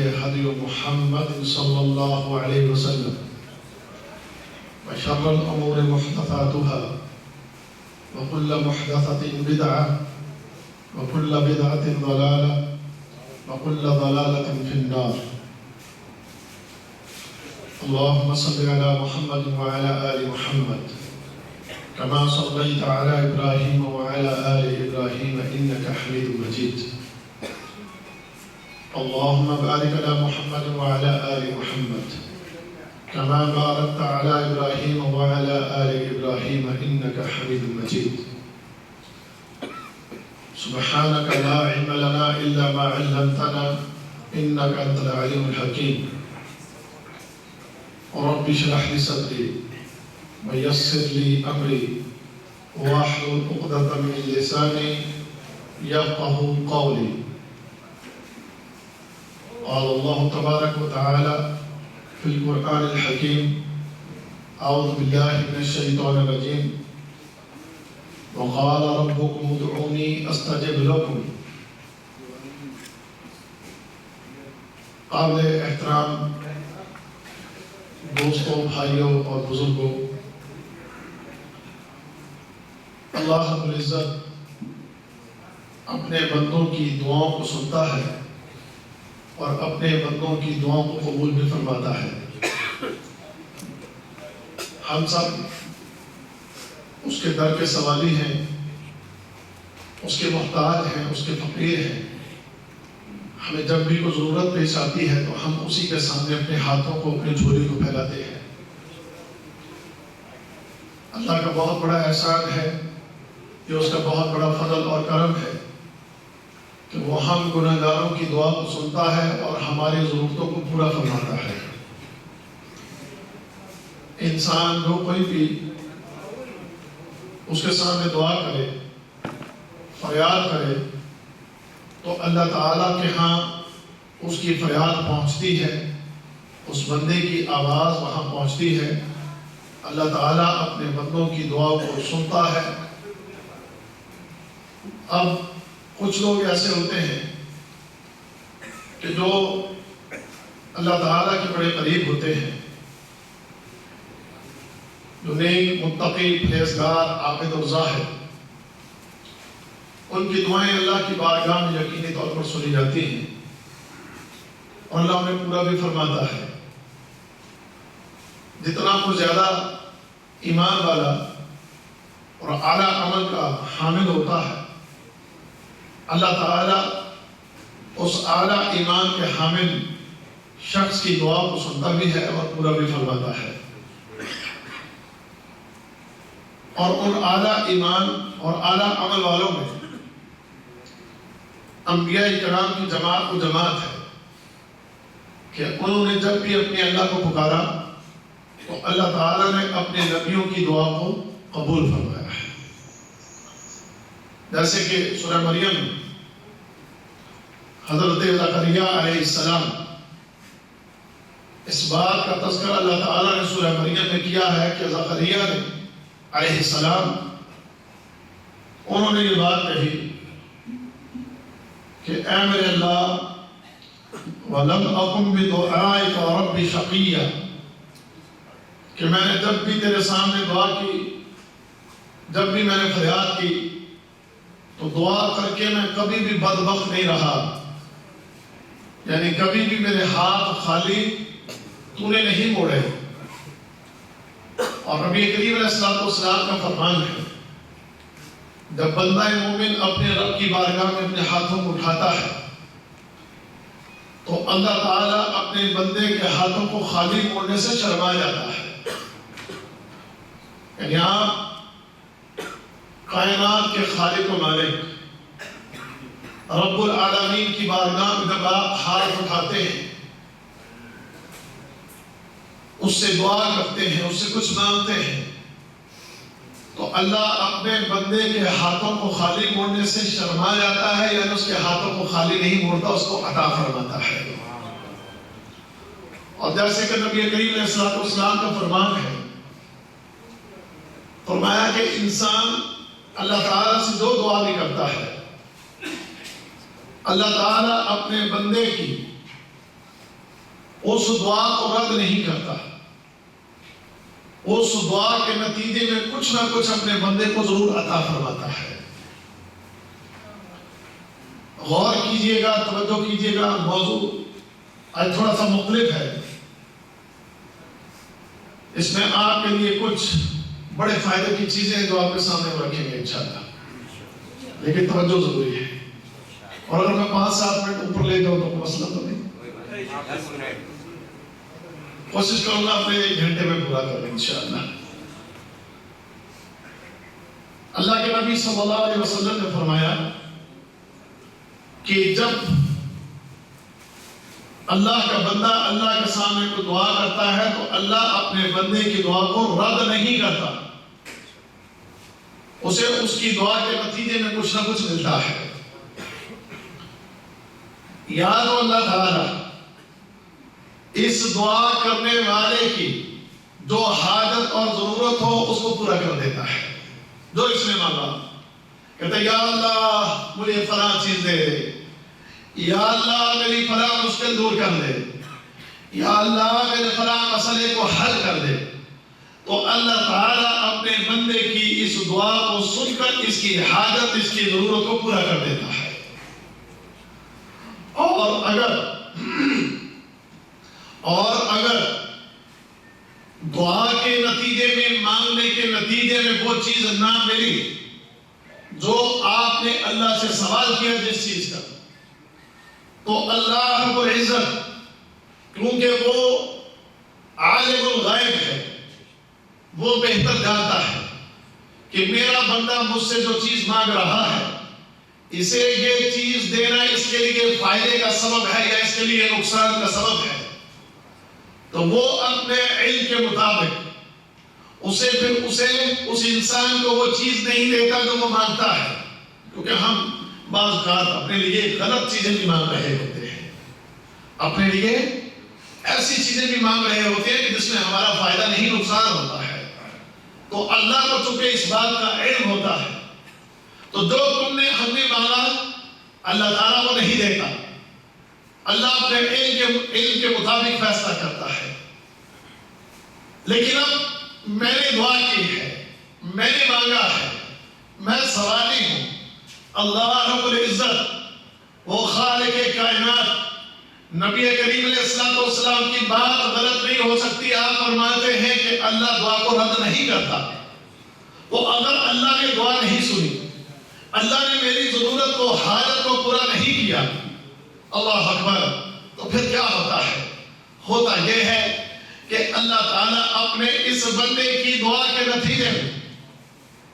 هدي محمد صلى الله عليه وسلم وشر الأمور محدثاتها وكل محدثة بدعة وكل بدعة ضلالة وكل ضلالة في النار. اللهم صل على محمد وعلى آل محمد كما صليت على إبراهيم وعلى آل إبراهيم إنك حميد مجيد. اللهم بارك على محمد وعلى آل محمد كما باركت على إبراهيم وعلى آل إبراهيم إنك حميد مجيد. سبحانك لا علم لنا إلا ما علمتنا إنك أنت العليم الحكيم. رب اشرح لي صدري ويسر لي أمري واحلل عقدة من لساني يفقهوا قولي. قال الله تبارك وتعالى في القرآن الحكيم: أعوذ بالله من الشيطان الرجيم وقال ربكم ادعوني استجب لكم. قابل احترام دوستوں، بھائیوں اور بزرگوں، اللہ رب العزت اپنے بندوں کی دعاؤں کو سنتا ہے اور اپنے بندوں کی دعاؤں کو قبول بھی فرماتا ہے۔ ہم سب اس کے در کے سوالی ہیں، اس کے محتاج ہیں، اس کے فقیر ہیں۔ ہمیں جب بھی کوئی ضرورت پیش آتی ہے تو ہم اسی کے سامنے اپنے ہاتھوں کو، اپنے جھولی کو پھیلاتے ہیں۔ اللہ کا بہت بڑا احسان ہے، یہ اس کا بہت بڑا فضل اور کرم ہے کہ وہ ہم گناہگاروں کی دعا کو سنتا ہے اور ہماری ضرورتوں کو پورا فرماتا ہے۔ انسان جو کوئی بھی اس کے سامنے دعا کرے، فریاد کرے تو اللہ تعالیٰ کے ہاں اس کی فریاد پہنچتی ہے، اس بندے کی آواز وہاں پہنچتی ہے۔ اللہ تعالیٰ اپنے بندوں کی دعا کو سنتا ہے۔ اب کچھ لوگ ایسے ہوتے ہیں کہ جو اللہ تعالیٰ کے بڑے قریب ہوتے ہیں، جو نیک، متقی، پرہیزگار، عابد اور زاہد، ان کی دعائیں اللہ کی بارگاہ میں یقینی طور پر سنی جاتی ہیں اور اللہ انہیں پورا بھی فرماتا ہے۔ جتنا وہ زیادہ ایمان والا اور اعلیٰ عمل کا حامل ہوتا ہے، اللہ تعالیٰ اس اعلیٰ ایمان کے حامل شخص کی دعا کو سنتا بھی ہے اور پورا بھی فرماتا ہے۔ اور ان اعلیٰ ایمان اور اعلیٰ عمل والوں میں انبیاء کرام کی جماعت و جماعت ہے کہ انہوں نے جب بھی اپنے اللہ کو پکارا تو اللہ تعالیٰ نے اپنے نبیوں کی دعا کو قبول فرمایا ہے۔ جیسے کہ سورہ مریم میں حضرت زکریا علیہ السلام، اس بات کا تذکرہ اللہ تعالیٰ نے سورہ مریم میں کیا ہے کہ زکریا نے علیہ السلام، انہوں نے یہ بات کہی کہ اے میرے اللہ، وَلَمْ أَكُنْ بِدُعَائِكَ رَبِّ شَقِيًّا، کہ میں نے جب بھی تیرے سامنے دعا کی، جب بھی میں نے فریاد کی تو دعا کر کے میں کبھی بھی بدبخت نہیں رہا، یعنی کبھی بھی میرے ہاتھ خالی تو نے نہیں موڑے۔ اور نبی کریم علیہ السلام کا فرمان ہے، جب بندہ مومن اپنے رب کی بارگاہ میں اپنے ہاتھوں کو اٹھاتا ہے تو اللہ تعالیٰ اپنے بندے کے ہاتھوں کو خالی موڑنے سے شرما جاتا ہے۔ یعنی آپ کائنات کے خالق و مالک رب العالمین کی بارگاہ میں جب آپ ہاتھ اٹھاتے ہیں، اس سے دعا کرتے ہیں، اس سے کچھ مانگتے ہیں، تو اللہ اپنے بندے کے ہاتھوں کو خالی موڑنے سے شرما جاتا ہے، یعنی اس کے ہاتھوں کو خالی نہیں موڑتا، اس کو عطا فرماتا ہے۔ اور جیسے کہ نبی کریم علیہ السلام کا فرمان ہے، فرمایا کہ انسان اللہ تعالیٰ سے جو دعا بھی کرتا ہے، اللہ تعالیٰ اپنے بندے کی اس دعا کو رد نہیں کرتا، اس دعا کے نتیجے میں کچھ نہ کچھ اپنے بندے کو ضرور عطا فرماتا ہے۔ غور کیجئے گا، توجہ کیجئے گا، موضوع آج تھوڑا سا مختلف ہے، اس میں آپ کے لیے کچھ بڑے فائدے کی چیزیں جو آپ کے سامنے رکھیں گے انشاءاللہ، لیکن توجہ ضروری ہے۔ اور اگر میں 5-7 منٹ اوپر لے جاؤں تو کوئی مسئلہ تو نہیں، کوشش کروں گا اپنے 1 گھنٹے میں پورا کریں انشاءاللہ۔ اللہ کے نبی صلی اللہ علیہ وسلم نے فرمایا کہ جب اللہ کا بندہ اللہ کے سامنے کو دعا کرتا ہے تو اللہ اپنے بندے کی دعا کو رد نہیں کرتا، اسے اس کی دعا کے نتیجے میں کچھ نہ کچھ ملتا ہے۔ یاد ہو اللہ تعالی اس دعا کرنے والے کی جو حاجت اور ضرورت ہو اس کو پورا کر دیتا ہے، جو اس نے مانگا۔ کہتا ہے یا اللہ مجھے فلاں چیز دے دے، یا اللہ میری فلاں مشکل دور کر دے، یا اللہ میرے فلاں مسئلے کو حل کر دے، تو اللہ تعالیٰ اپنے بندے کی اس دعا کو سن کر اس کی حاجت، اس کی ضرورت کو پورا کر دیتا ہے۔ اور اگر دعا کے نتیجے میں، مانگنے کے نتیجے میں وہ چیز نہ ملی جو آپ نے اللہ سے سوال کیا جس چیز کا، تو اللہ رب العزت کیونکہ وہ عالم الغیب ہے، وہ بہتر جانتا ہے کہ میرا بندہ مجھ سے جو چیز مانگ رہا ہے اسے یہ چیز دینا اس کے لیے فائدے کا سبب ہے یا اس کے لیے نقصان کا سبب ہے، تو وہ اپنے علم کے مطابق اس انسان کو وہ چیز نہیں دیتا جو وہ مانگتا ہے، کیونکہ ہم بعض اوقات اپنے لیے غلط چیزیں بھی مانگ رہے ہوتے ہیں، اپنے لیے ایسی چیزیں بھی مانگ رہے ہوتے ہیں کہ جس میں ہمارا فائدہ نہیں نقصان ہوتا ہے، تو اللہ کو چونکہ اس بات کا علم ہوتا ہے، تو جو ہم نے مانگا اللہ تعالیٰ وہ نہیں دیتا، اللہ اپنے علم کے مطابق فیصلہ کرتا ہے۔ لیکن اب میں نے دعا کی ہے، میں نے مانگا ہے، میں سوالی ہوں، اللہ رب العزت وہ خالق کائنات، نبی کریم علیہ السلام کی بات غلط نہیں ہو سکتی۔ آپ فرماتے ہیں کہ اللہ دعا کو رد نہیں کرتا، تو اگر اللہ نے دعا نہیں سنی، اللہ نے میری ضرورت کو، حاجت کو پورا نہیں کیا، اللہ اکبر، تو پھر کیا ہوتا ہے؟ ہوتا یہ ہے کہ اللہ تعالیٰ اپنے اس بندے کی دعا کے نتیجے میں،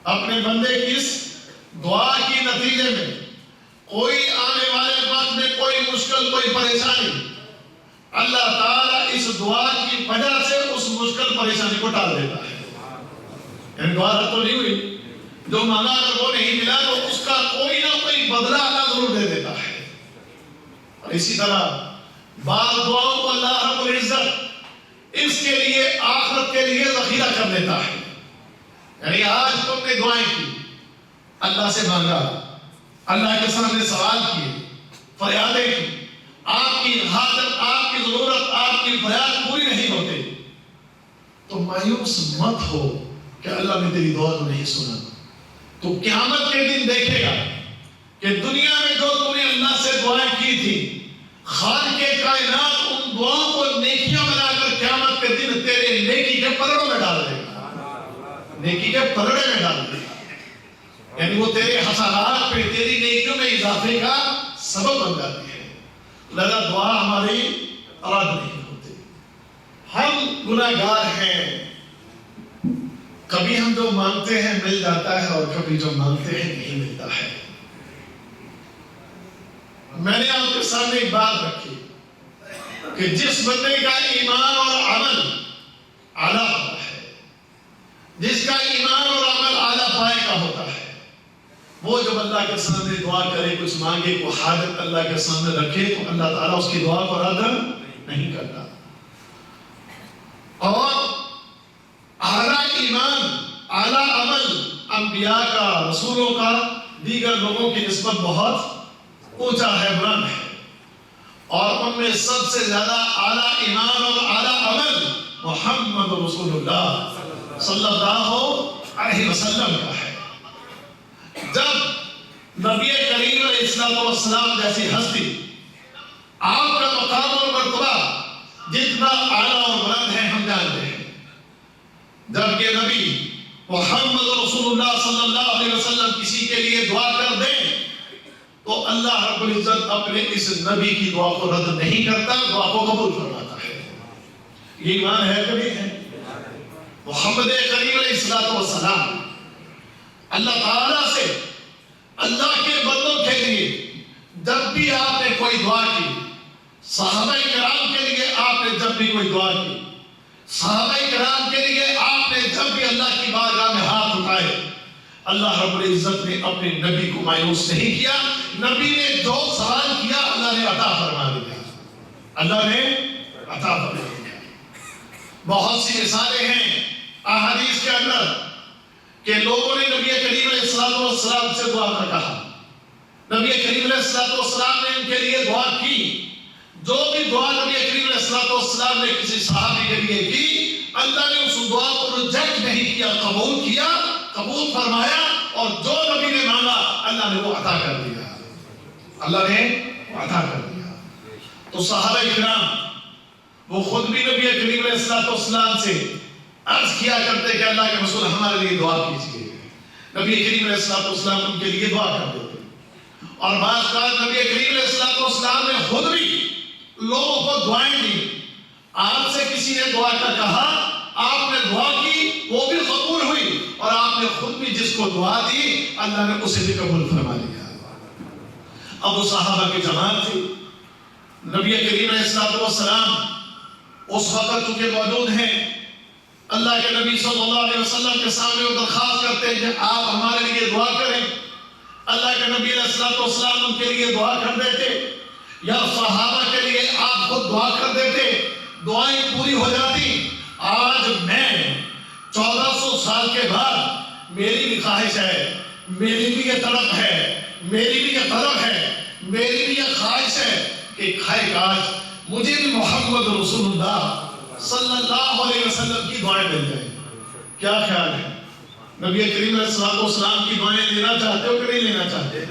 اپنے بندے کی اس دعا کی نتیجے میں کوئی آنے والے وقت میں کوئی مشکل، کوئی پریشانی، اللہ تعالیٰ اس دعا کی وجہ سے اس مشکل پریشانی کو ٹال دیتا ہے۔ یعنی دعا رد تو نہیں ہوئی، جو مانگا اگر وہ نہیں ملا تو اس کا کوئی نہ کوئی بدلہ اللہ ضرور دے دیتا ہے۔ اور اسی طرح بعض دعاؤں کو اللہ رب العزت اس کے لیے، آخرت کے لیے ذخیرہ کر دیتا ہے۔ یعنی آج تم نے دعائیں کی، اللہ سے مانگا، اللہ کے سامنے سوال کیے، فریادیں کی، آپ کی حاجت، آپ کی ضرورت، آپ کی فریاد پوری نہیں ہوتے، تو مایوس مت ہو کہ اللہ نے تیری دعا کو نہیں سنا۔ تو قیامت کے دن دیکھے گا کہ دنیا میں جو تم نے اللہ سے دعائیں کی تھی، خالق کائنات ان دعاؤں کو نیکیاں بنا کر قیامت کے دن تیرے نیکی کے پلڑوں میں ڈال دے گا، نیکی کے پلڑے میں ڈال دے گا، یعنی وہ تیرے حسنات پہ، تیری نیکیوں میں اضافے کا سبب بن جاتی ہے۔ لگا دعا ہماری رد نہیں ہوتی، ہم گناہگار ہیں، کبھی ہم جو مانگتے ہیں مل جاتا ہے اور کبھی جو مانگتے ہیں نہیں ملتا ہے۔ میں نے آپ کے سامنے ایک بات رکھی کہ جس بندے کا ایمان اور عمل اعلیٰ ہوتا ہے، جس کا ایمان اور عمل اعلیٰ پائے کا ہوتا ہے، وہ جب اللہ کے سامنے دعا کرے، کچھ مانگے، کوئی حاجت اللہ کے سامنے رکھے، تو اللہ تعالیٰ اس کی دعا کو رد نہیں کرتا۔ اور اعلیٰ ایمان، اعلیٰ عمل انبیاء کا، رسولوں کا، دیگر لوگوں کی نسبت بہت اونچا ہے، بلند ہے، اور ان میں سب سے زیادہ اعلیٰ ایمان اور اعلیٰ عمل محمد رسول اللہ صلی اللہ علیہ وسلم کا ہے۔ جب نبی کریم علیہ السلام جیسی ہستی، آپ کا مقام اور مرتبہ جتنا اعلیٰ اور بلند ہے ہم جانتے ہیں، جب کہ نبی محمد رسول اللہ صلی اللہ علیہ وسلم کسی کے لیے دعا کر دیں تو اللہ رب العزت اپنے اس نبی کی دعا کو رد نہیں کرتا، دعا کو قبول فرماتا ہے۔ یہ ایمان ہے کہ نہیں ہے؟ محمد کریم علیہ السلام اللہ تعالیٰ سے، اللہ کے بندوں کے لیے جب بھی آپ نے کوئی دعا کی، صحابہ کرام کے لیے آپ نے جب بھی کوئی دعا کی، صحابہ کرام کے لیے آپ نے جب بھی اللہ کی بارگاہ میں ہاتھ اٹھائے، اللہ رب العزت نے اپنے نبی کو مایوس نہیں کیا۔ نبی نے جو سوال کیا اللہ نے عطا فرما دیا، اللہ نے عطا فرما دیا۔ بہت سی مثالیں ہیں احادیث کے اندر کہ لوگوں نے نبی کریم علیہ السلام سے دعا کا کہا، نبی کریم علیہ السلام نے ان کے لیے دعا کی۔ جو بھی دعا نبی کریم علیہ السلام نے کسی صحابی کے لیے کی، اللہ نے اس دعا کو ریجیکٹ نہیں کیا، قبول کیا، قبول فرمایا، اور جو نبی نے مانگا اللہ نے وہ عطا کر دیا، اللہ نے وہ عطا کر دیا۔ تو صحابہ کرام وہ خود بھی نبی کریم علیہ السلام سے عرض کیا کرتے کہ اللہ کے رسول ہمارے لیے دعا کیجیے، نبی کریم علیہ السلام ان کے لیے دعا کر دیتے۔ اور بعض اوقات نبی کریم علیہ السلام نے خود بھی لوگوں کو دعائیں دی۔ آپ سے کسی نے دعا کا کہا، آپ نے دعا کی، وہ بھی قبول ہوئی، اور آپ نے خود بھی جس کو دعا دی اللہ نے اسے بھی قبول فرما لیا۔ اب وہ صحابہ کی جماعت تھی، نبی کریم علیہ السلام اس وقت چونکہ موجود ہیں، اللہ کے نبی صلی اللہ علیہ وسلم کے سامنے وہ درخواست کرتے ہیں کہ آپ ہمارے لیے دعا کریں۔ اللہ کے نبی علیہ السلام ان کے لیے دعا کر دیتے، یا صحابہ کے لیے آپ خود دعا کر دیتے، دعائیں پوری ہو جاتی۔ آج میں 1400 سال کے بعد میری بھی خواہش ہے، میری بھی یہ طلب ہے، میری بھی یہ طلب ہے، میری بھی یہ خواہش ہے کہ کھائے کاش مجھے بھی محمد رسول اللہ صلی اللہ علیہ وسلم کی دعائیں مل جائیں۔ کیا خیال ہے؟ نبی کریم علیہ السلام کی دعائیں لینا چاہتے ہو کہ نہیں لینا چاہتے؟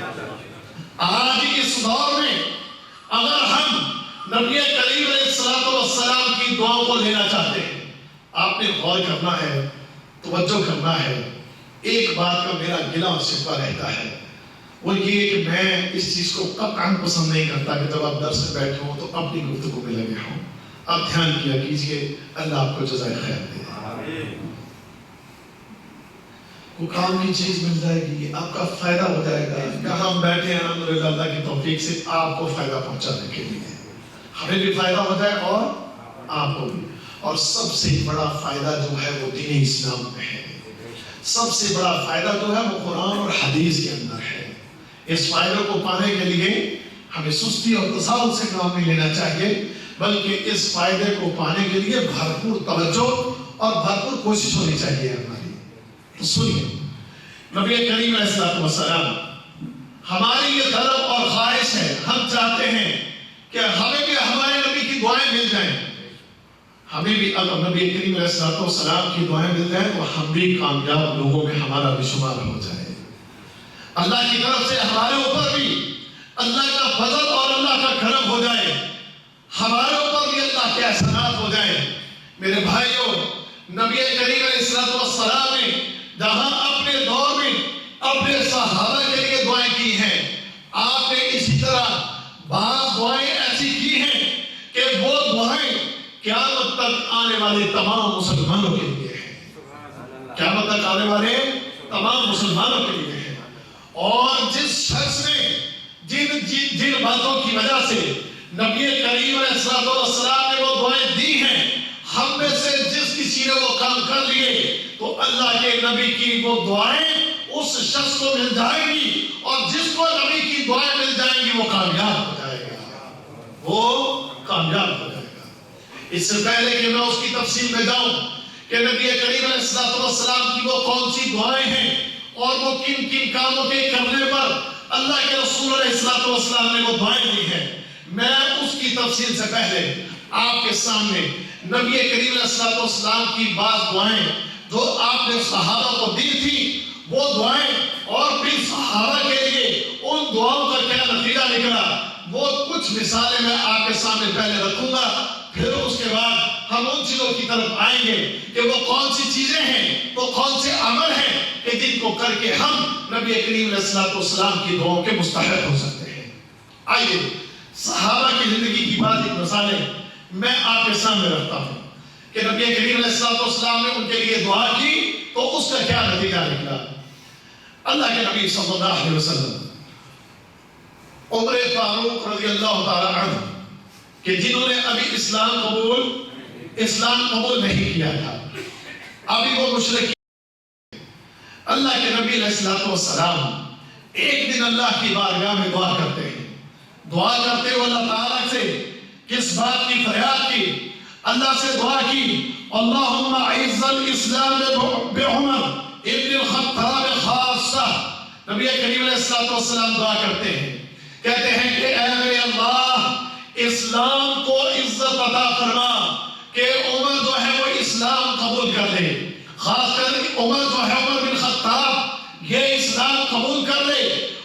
آج اس دور میں اگر ہم نبی کریم علیہ السلام کی دعاؤں کو لینا چاہتے ہیں، آپ نے غور کرنا ہے، توجہ کرنا ہے۔ ایک بات کا میرا گلہ اور شکوہ رہتا ہے، وہ یہ کہ میں اس چیز کو قطعاً پسند نہیں کرتا کہ جب آپ درس میں بیٹھے ہوں تو اپنی گفتگو میں لگے ہوں۔ آپ دھیان کیا کیجئے، اللہ آپ کو جزائے خیر دے۔ وہ کام کی چیز مل جائے گی، آپ کا فائدہ ہو جائے گا۔ یہاں ہم بیٹھے ہیں الحمدللہ اللہ کی توفیق سے آپ کو فائدہ پہنچانے کے لیے، ہمیں بھی فائدہ ہو جائے اور آپ کو بھی۔ اور سب سے بڑا فائدہ جو ہے وہ دین اسلام میں ہے، سب سے بڑا فائدہ جو ہے وہ قرآن اور حدیث کے اندر ہے۔ اس فائدے کو پانے کے لیے ہمیں سستی اور تساہل سے کام نہیں لینا چاہیے، بلکہ اس فائدے کو پانے کے لیے بھرپور توجہ اور بھرپور کوشش ہونی چاہیے ہماری۔ تو سنیے، نبی کریم علیہ السلام ہماری یہ طلب اور خواہش ہے، ہم چاہتے ہیں کہ ہمیں بھی ہمارے نبی کی دعائیں مل جائیں۔ ہمیں بھی اگر نبی کریم علیہ السلام کی دعائیں مل جائیں تو ہم بھی کامیاب لوگوں میں ہمارا بھی شمار ہو جائے۔ اللہ کی طرف سے ہمارے اوپر بھی اللہ کا فضل اور اللہ کا کرم ہو جائے، ہمارے اوپر بھی اللہ کے احسانات ہو جائیں۔ میرے بھائیوں، نبی کریم علیہ السلام نے جہاں اپنے دور میں اپنے صحابہ کے لیے دعائیں کی ہیں، آپ نے اسی طرح بعض دعائیں ایسی کی ہیں کہ وہ دعائیں قیامت تک آنے والے تمام مسلمانوں کے لیے ہیں، قیامت تک آنے والے تمام مسلمانوں کے لیے ہیں۔ اور جس شخص نے جن باتوں کی وجہ سے نبی کریم علیہ السلام نے وہ دعائیں دی ہیں، ہم میں سے جس کسی نے وہ کام کر لیے تو اللہ کے نبی کی وہ دعائیں اس شخص کو مل جائیں گی، اور جس کو نبی کی دعائیں مل جائیں گی وہ کامیاب ہو جائے گا، وہ کامیاب ہو جائے گا۔ اس سے پہلے کہ میں اس کی تفصیل میں جاؤں کہ نبی کریم علیہ السلام کی وہ کون سی دعائیں ہیں اور وہ کن کن کاموں کے کرنے پر اللہ کے رسول علیہ السلام نے وہ دعائیں دی ہیں، میں اس کی تفصیل سے پہلے آپ کے سامنے نبی کریم علیہ السلام کی بعض دعائیں جو آپ نے صحابہ کو دی تھی وہ دعائیں اور پھر صحابہ کے لیے ان دعاؤں کا کیا نتیجہ نکلا وہ کچھ مثالیں میں آپ کے سامنے پہلے رکھوں گا، پھر اس کے بعد ہم ان چیزوں کی طرف آئیں گے کہ وہ کون سی چیزیں ہیں، وہ کون سے عمل ہیں کہ جن کو کر کے ہم نبی کریم علیہ السلام کی دعاؤں کے مستحق ہو سکتے ہیں۔ آئیے صحابہ کی زندگی کی بعض ایک مثالیں میں آپ کے سامنے رکھتا ہوں کہ نبی کریم علیہ السلام نے ان کے لیے دعا کی تو اس کا کیا نتیجہ نکلا۔ اللہ کے نبی صلی اللہ علیہ وسلم عمر فاروق رضی اللہ تعالی عنہ کہ جنہوں نے ابھی اسلام قبول نہیں کیا تھا، ابھی وہ مشرک، اللہ کے نبی علیہ السلام ایک دن اللہ کی بارگاہ میں دعا کرتے ہیں، دعا کرتے ہوئے اللہ تعالیٰ سے کس بات کی فریاد کی، اللہ سے دعا کی اللہم اعز الاسلام بعمر ابن الخطاب خاصہ۔ نبی کریم علیہ السلام دعا کرتے ہیں، کہتے ہیں کہ اے میرے اللہ اسلام کو عزت عطا فرما کہ عمر جو ہے وہ اسلام قبول کر لے، خاص کر عمر جو ہے عمر بن خطاب یہ اسلام قبول کر لے۔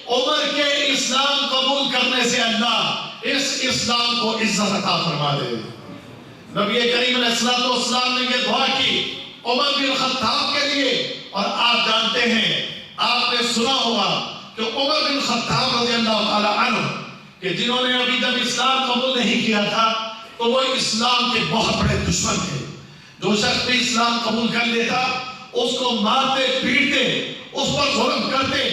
عمر کے اسلام قبول کرنے سے اللہ اس اسلام کو عزت عطا فرما دے۔ نبی کریم علیہ السلام نے یہ دعا کی عمر بن خطاب کے لیے، اور آپ جانتے ہیں، آپ نے سنا ہوگا کہ عمر بن خطاب رضی اللہ تعالی عنہ کہ جنہوں نے ابھی جب اسلام قبول نہیں کیا تھا تو وہ اسلام کے بہت بڑے دشمن تھے۔ جو شخص بھی اسلام قبول کر لیتا اس کو مارتے پیٹتے، اس پر ظلم کرتے۔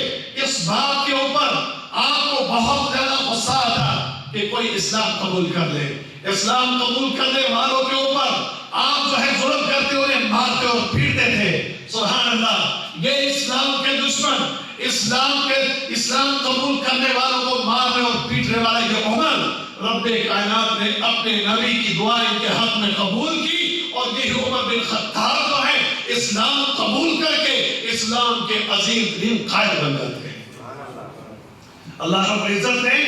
اس بات کے اوپر آپ کو بہت زیادہ غصہ آتا کہ کوئی اسلام قبول کر لے۔ اسلام قبول کرنے والوں کے اوپر آپ جو ہے ظلم کرتے انہیں مارتے اور پیٹتے تھے۔ سبحان اللہ، یہ اسلام کے دشمن، اسلام قبول کرنے والوں کو مارنے اور پیٹنے والا یہ عمر، رب کائنات نے اپنے نبی کی دعا ان کے حق میں قبول کی، اور یہی عمر بن خطاب جو ہے اسلام قبول کر کے اسلام کے عظیم ترین قائد بن جاتے ہیں۔ اللہ رب العزت نے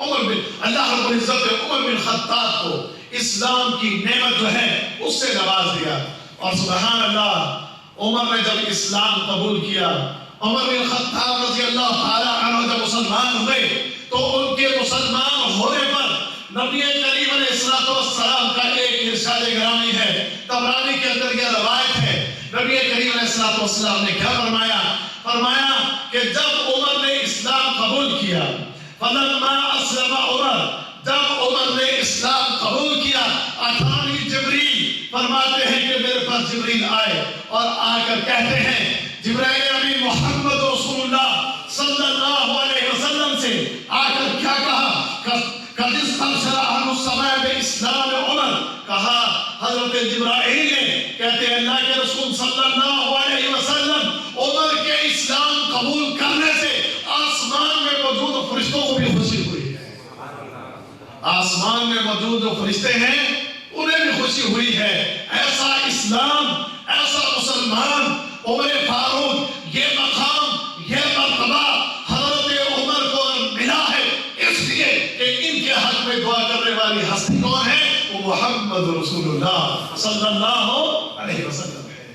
عمر بن خطاب کو اسلام کی نعمت جو ہے اس سے نواز دیا، اور سبحان اللہ عمر نے جب اسلام قبول کیا، عمر بن خطاب رضی اللہ تعالی عنہ جب مسلمان ہوئے تو ان کے مسلمان ہونے پر نبی کریم علیہ السلام کا ایک ارشاد گرامی ہے، طبرانی کے اندر یہ روایت ہے، نبی کریم علیہ السلام نے کیا فرمایا کہ جب عمر نے اسلام قبول کیا، فلما اسلم عمر، جب عمر نے اسلام قبول کیا، اتانی جبریل، فرماتے ہیں کہ میرے پاس جبریل آئے اور آ کر کہتے ہیں، جبرائیل امین محمد رسول اللہ صلی اللہ علیہ وسلم سے آ کر کیا کہا، قد استبشر اہل السماء باسلام عمر، کہا حضرت جبرائیل نے، کہتے ہیں اللہ کے رسول صلی اللہ علیہ وسلم عمر کے اسلام قبول کرنے سے آسمان میں موجود فرشتوں کو بھی خوشی ہوئی ہے۔ آسمان میں موجود جو فرشتے ہیں انہیں بھی خوشی ہوئی ہے۔ ایسا اسلام، ایسا مسلمان عمر فاروق، یہ مقام، یہ مرتبہ حضرت عمر کو ملا ہے، اس لیے کہ ان کے حق میں دعا کرنے والی ہستی کون ہے؟ وہ محمد رسول اللہ صلی اللہ علیہ وسلم ہے۔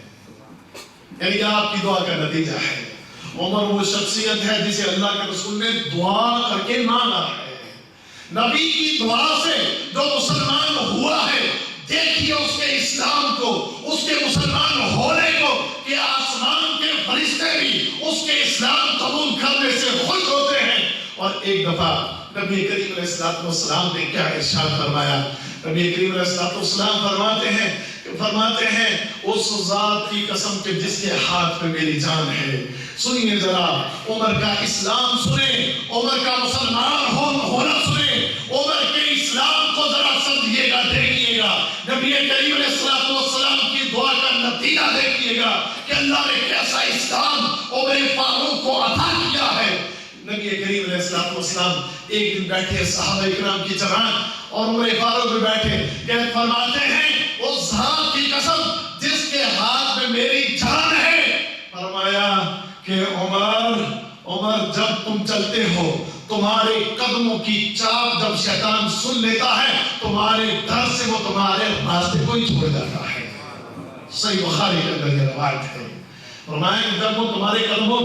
یعنی آپ کی دعا کا نتیجہ ہے۔ عمر وہ شخصیت ہے جسے اللہ کے رسول نے دعا کر کے مانگا ہے۔ نبی کی دعا سے جو مسلمان ہوا ہے، دیکھیے اس کے اسلام کو، اس کے مسلمان ہونے کو، کہ آسمان کے فرشتے بھی اس کے اسلام قبول کرنے سے خوش ہوتے ہیں۔ اور ایک دفعہ نبی کریم علیہ السلام نے کیا ارشاد فرمایا؟ نبی کریم علیہ السلام فرماتے ہیں اس ذات کی قسم کہ جس کے ہاتھ میں میری جان ہے۔ سنیے ذرا عمر کا اسلام سنیں، عمر کا مسلمان ہونا سنیں، عمر کے اسلام کو ذرا سمجھیے گا، دیکھیے گا۔ نبی کریم علیہ السلام کی دعا کا نتیجہ دیکھیے گا کہ اللہ نے کیسا اسلام عمر فاروق کو عطا کیا ہے۔ نبی کریم علیہ السلام ایک دن بیٹھے صحابہ اکرام کی جماعت اور عمر فاروق بھی بیٹھے، کہ فرماتے ہیں اس ذات کی قسم جس کے ہاتھ میں میری جان ہے، فرمایا کہ عمر جب تم چلتے ہو تمہارے قدموں کی چاپ جب شیطان سن لیتا ہے تمہارے ڈر سے وہ تمہارے راستے کو ہی چھوڑ جاتا ہے. صحیح بخاری کے اندر یہ روایت ہے. فرمایا کہ جب وہ تمہارے قدموں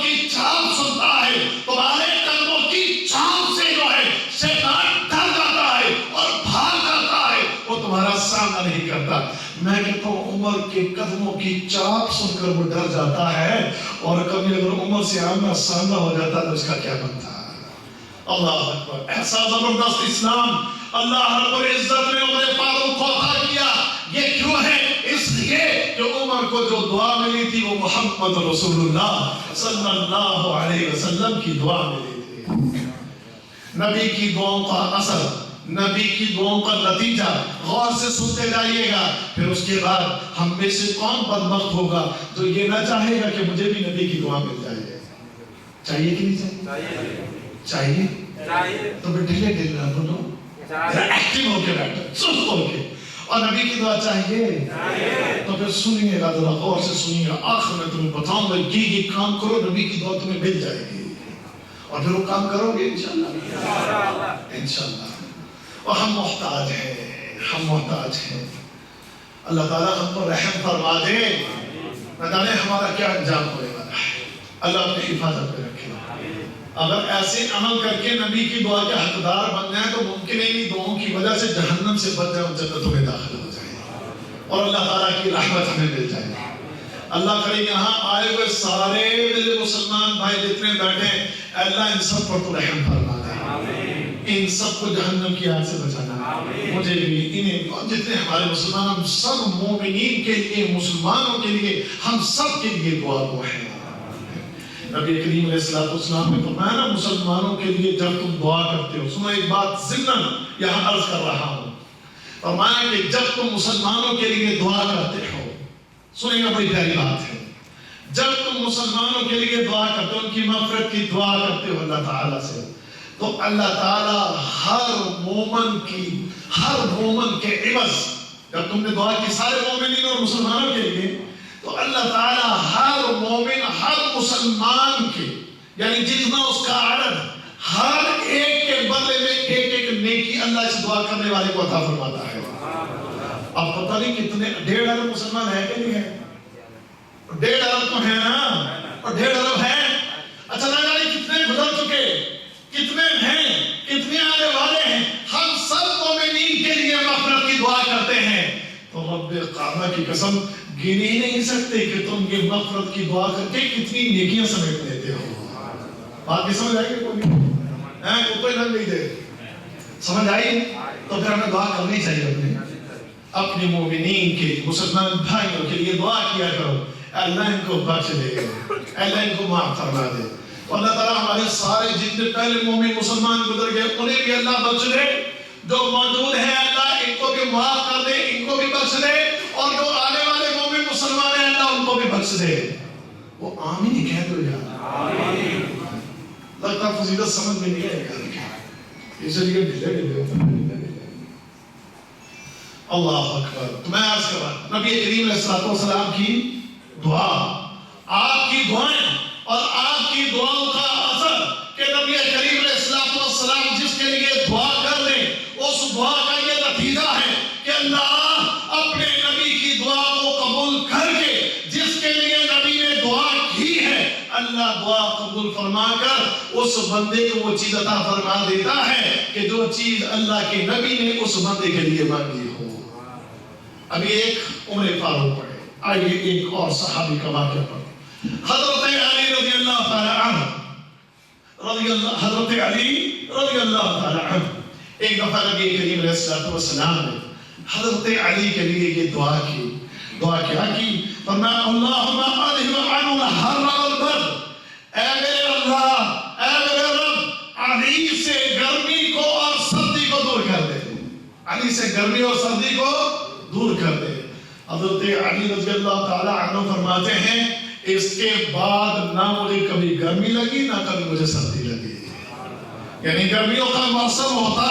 کی چاپ سنتا ہے, تمہارے قدموں کی چاپ سے جو ہے شیطان ڈر جاتا ہے اور بھاگ جاتا ہے, وہ تمہارا سامنا نہیں کرتا. میں کہتا ہوں عمر کے قدموں کی چاپ سن کر وہ ڈر جاتا ہے, اور کبھی اگر عمر سے آمنا سامنا ہو جاتا تو اس کا کیا بنتا ہے. اللہ اکبر. ایسا زبردست اسلام اللہ رب العزت نے عمر فاروق کو عطا کیا. یہ کیوں ہے؟ اس لیے کہ عمر کو جو دعا ملی تھی وہ محمد رسول اللہ صلی اللہ علیہ وسلم کی دعا ملی تھی. نبی کی دعاؤں کا اثر, نبی کی دعاؤں کا نتیجہ غور سے سنتے جائیے گا. پھر اس کے بعد ہم میں سے کون بدبخت ہوگا جو یہ نہ چاہے گا کہ مجھے بھی نبی کی دعا مل جائے. چاہیے کہ نہیں چاہیے؟ چاہیے. تو پھر ڈھیلے ڈھیلے نہ بولو, ایکٹیو ہو کے بیٹھو, سست ہو کے. اور نبی کی دعا چاہیے تو پھر سنیے گا, ذرا غور سے سنیے گا. آخر میں تمہیں بتاؤں گا یہ کام کرو, نبی کی دعا تمہیں مل جائے گی, اور پھر وہ کام کرو گے انشاءاللہ. انشاءاللہ. اور ہم محتاج ہیں, اللہ تعالیٰ ہم کو رحم فرما دے. نہ جانے ہمارا کیا انجام ہونے والا ہے. اللہ اپنی حفاظت پہ رکھے. اگر ایسے عمل کر کے نبی کی دعا کے حقدار بن جائیں تو ممکن ہے ان دعاؤں کی وجہ سے جہنم سے بچ جائیں اور جنتوں میں داخل ہو جائیں, اور اللہ تعالیٰ کی رحمت ہمیں مل جائے. اللہ کرے یہاں آئے ہوئے سارے میرے مسلمان بھائی جتنے بیٹھے, اللہ ان سب پر تو رحم فرما دے. ان سب کو جہنم کی آگ سے بچانا, مجھے بھی, انہیں, اور جتنے ہمارے مسلمان, ہم سب مومنین کے لیے, مسلمانوں کے لیے, ہم سب کے لیے دعا کو ہے. نبی کریم علیہ السلام نے فرمایا نا مسلمانوں کے لیے جب تم دعا کرتے ہو, سنو ایک بات ضمن یہاں عرض کر رہا ہوں, فرمایا کہ جب تم مسلمانوں کے لیے دعا کرتے ہو, سنیں گا بڑی پیاری بات ہے, جب تم مسلمانوں کے لیے دعا کرتے ہو, ان کی مغفرت کی دعا کرتے ہو اللہ تعالیٰ سے, تو اللہ تعالیٰ ہر مومن کے عوض, جب تم نے دعا کی سارے مومنین اور مسلمانوں کے لیے, تو اللہ تعالیٰ ہر مومن, ہر مسلمان کے, یعنی جتنا اس کا عدد, ہر ایک کے بدلے میں ایک ایک نیکی اللہ اس دعا کرنے والے کو عطا فرماتا ہے. اب پتہ نہیں کتنے, 1.5 ارب مسلمان ہے کہ نہیں ہے؟ 1.5 ارب تو ہے نا, اور 1.5 ارب ہے. اچھا نہ جانے کتنے گزر چکے, کتنے ہیں, کتنے آنے والے ہیں. ہم سب مومنین کے لیے مغفرت کی دعا کرتے ہیں. تو رب کعبہ کی قسم گن ہی نہیں سکتے کہ تم یہ مغفرت کی دعا کر کے کتنی نیکیاں سمیٹ لیتے ہو. بات یہ سمجھ آئی کہ کوئی نہیں دے سمجھ آئی؟ تو پھر ہمیں دعا کرنی چاہیے اپنے مومنین کے, مسلمان بھائیوں کے لیے دعا کیا کرو, اللہ ان کو بخش دے, اللہ ان کو معاف فرما دے. اللہ تعالیٰ ہمارے سارے جتنے پہلے مومن مسلمان گزر گئے انہیں بھی اللہ بخش دے, جو موجود ہیں اللہ ان کو بھی معاف کر دے, ان کو بھی بخش دے, اور جو آنے والے مومن مسلمان ہیں اللہ ان کو بھی بخش دے. وہ آمین ہی کہہ دو یار, لگتا فضیلت سمجھ میں نہیں آئے گا, اس لیے ڈھیلے اللہ اکبر. تو میں عرض کر رہا نبی کریم علیہ السلام کی دعا, آپ کی دعائیں اور آپ کی دعاؤں کا اثر کہ نبی کریم علیہ السلام جس کے لیے دعا کر لیں اس دعا کا یہ نتیجہ ہے کہ اللہ اپنے نبی کی دعا کو قبول کر کے, جس کے لیے نبی نے دعا کی ہے, اللہ دعا قبول فرما کر اس بندے کو وہ چیز عطا فرما دیتا ہے کہ جو چیز اللہ کے نبی نے اس بندے کے لیے مانگی ہو. ابھی ایک عمر فاروق پڑھے, آئیے ایک اور صحابی کا واقعہ پڑھو. حضرت علی رضی اللہ تعالی عنہ, حضرت علی رضی اللہ تعالی عنہ, ایک دفعہ نبی کریم علیہ السلام نے حضرت علی کے لیے یہ دعا کی. دعا کیا کی؟ فرمایا اللہم اذہب عنہ الحر والبرد, اے میرے اللہ, اے میرے رب, علی سے گرمی کو اور سردی کو دور کر دے, علی سے گرمی اور سردی کو دور کر دے. حضرت علی رضی اللہ تعالی عنہ فرماتے ہیں اس کے بعد نہ مجھے کبھی گرمی لگی نہ کبھی مجھے سردی لگی. یعنی گرمیوں کا موسم ہوتا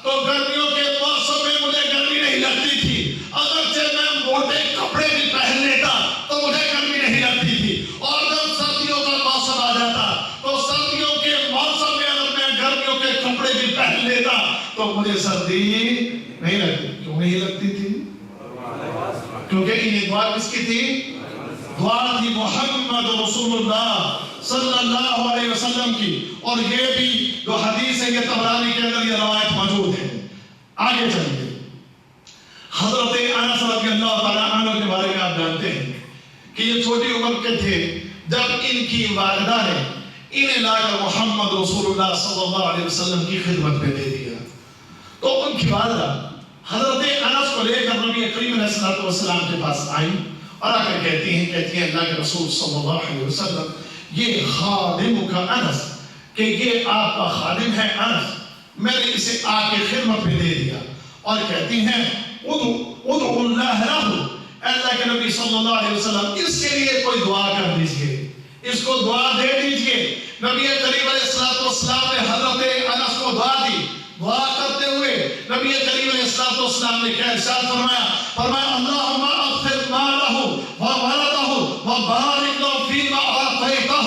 تو گرمیوں کے موسم میں مجھے گرمی نہیں لگتی تھی, اگرچہ میں موٹے کپڑے بھی پہن لیتا تو مجھے گرمی نہیں لگتی تھی, اور جب سردیوں کا موسم آ جاتا تو سردیوں نہیں لگتی. کیوں نہیں لگتی تھی؟ کیونکہ انہیں دعا کس کی تھی؟ دعا تھی محمد رسول اللہ صلی اللہ علیہ وسلم کی. اور یہ بھی جو حدیث ہے یہ طبرانی کے اندر یہ روایت موجود ہے. آگے چلیے. حضرت انس رضی اللہ تعالیٰ عنہ کے بارے میں آپ جانتے ہیں کہ یہ چھوٹی عمر کے تھے جب ان کی والدہ نے انہیں لا کر محمد رسول اللہ صلی اللہ علیہ وسلم کی خدمت میں دے دیا. تو ان کی والدہ حضرت انس کو لے کر نبی کریم علیہ السلام کے پاس آئیں اور آ کر کہتی ہیں اللہ کے رسول صلی اللہ علیہ وسلم یہ خادم کا انس کہ یہ آپ کا خادم ہے انس, میں نے اسے آپ کی خدمت میں دے دیا. اور کہتی ہیں ادعو اللہ لہ, اللہ کے نبی صلی اللہ علیہ وسلم اس کے لیے کوئی دعا کر دیجئے, اس کو دعا دے دیجئے. نبی کریم علیہ السلام نے حضرت انس کو دعا دی. دعا کرتے ہوئے نبی کریم علیہ السلام نے کیا ارشاد فرمایا اللہم اغفر مالہ وولدہ وبارک لہ فیما اعطیتہ.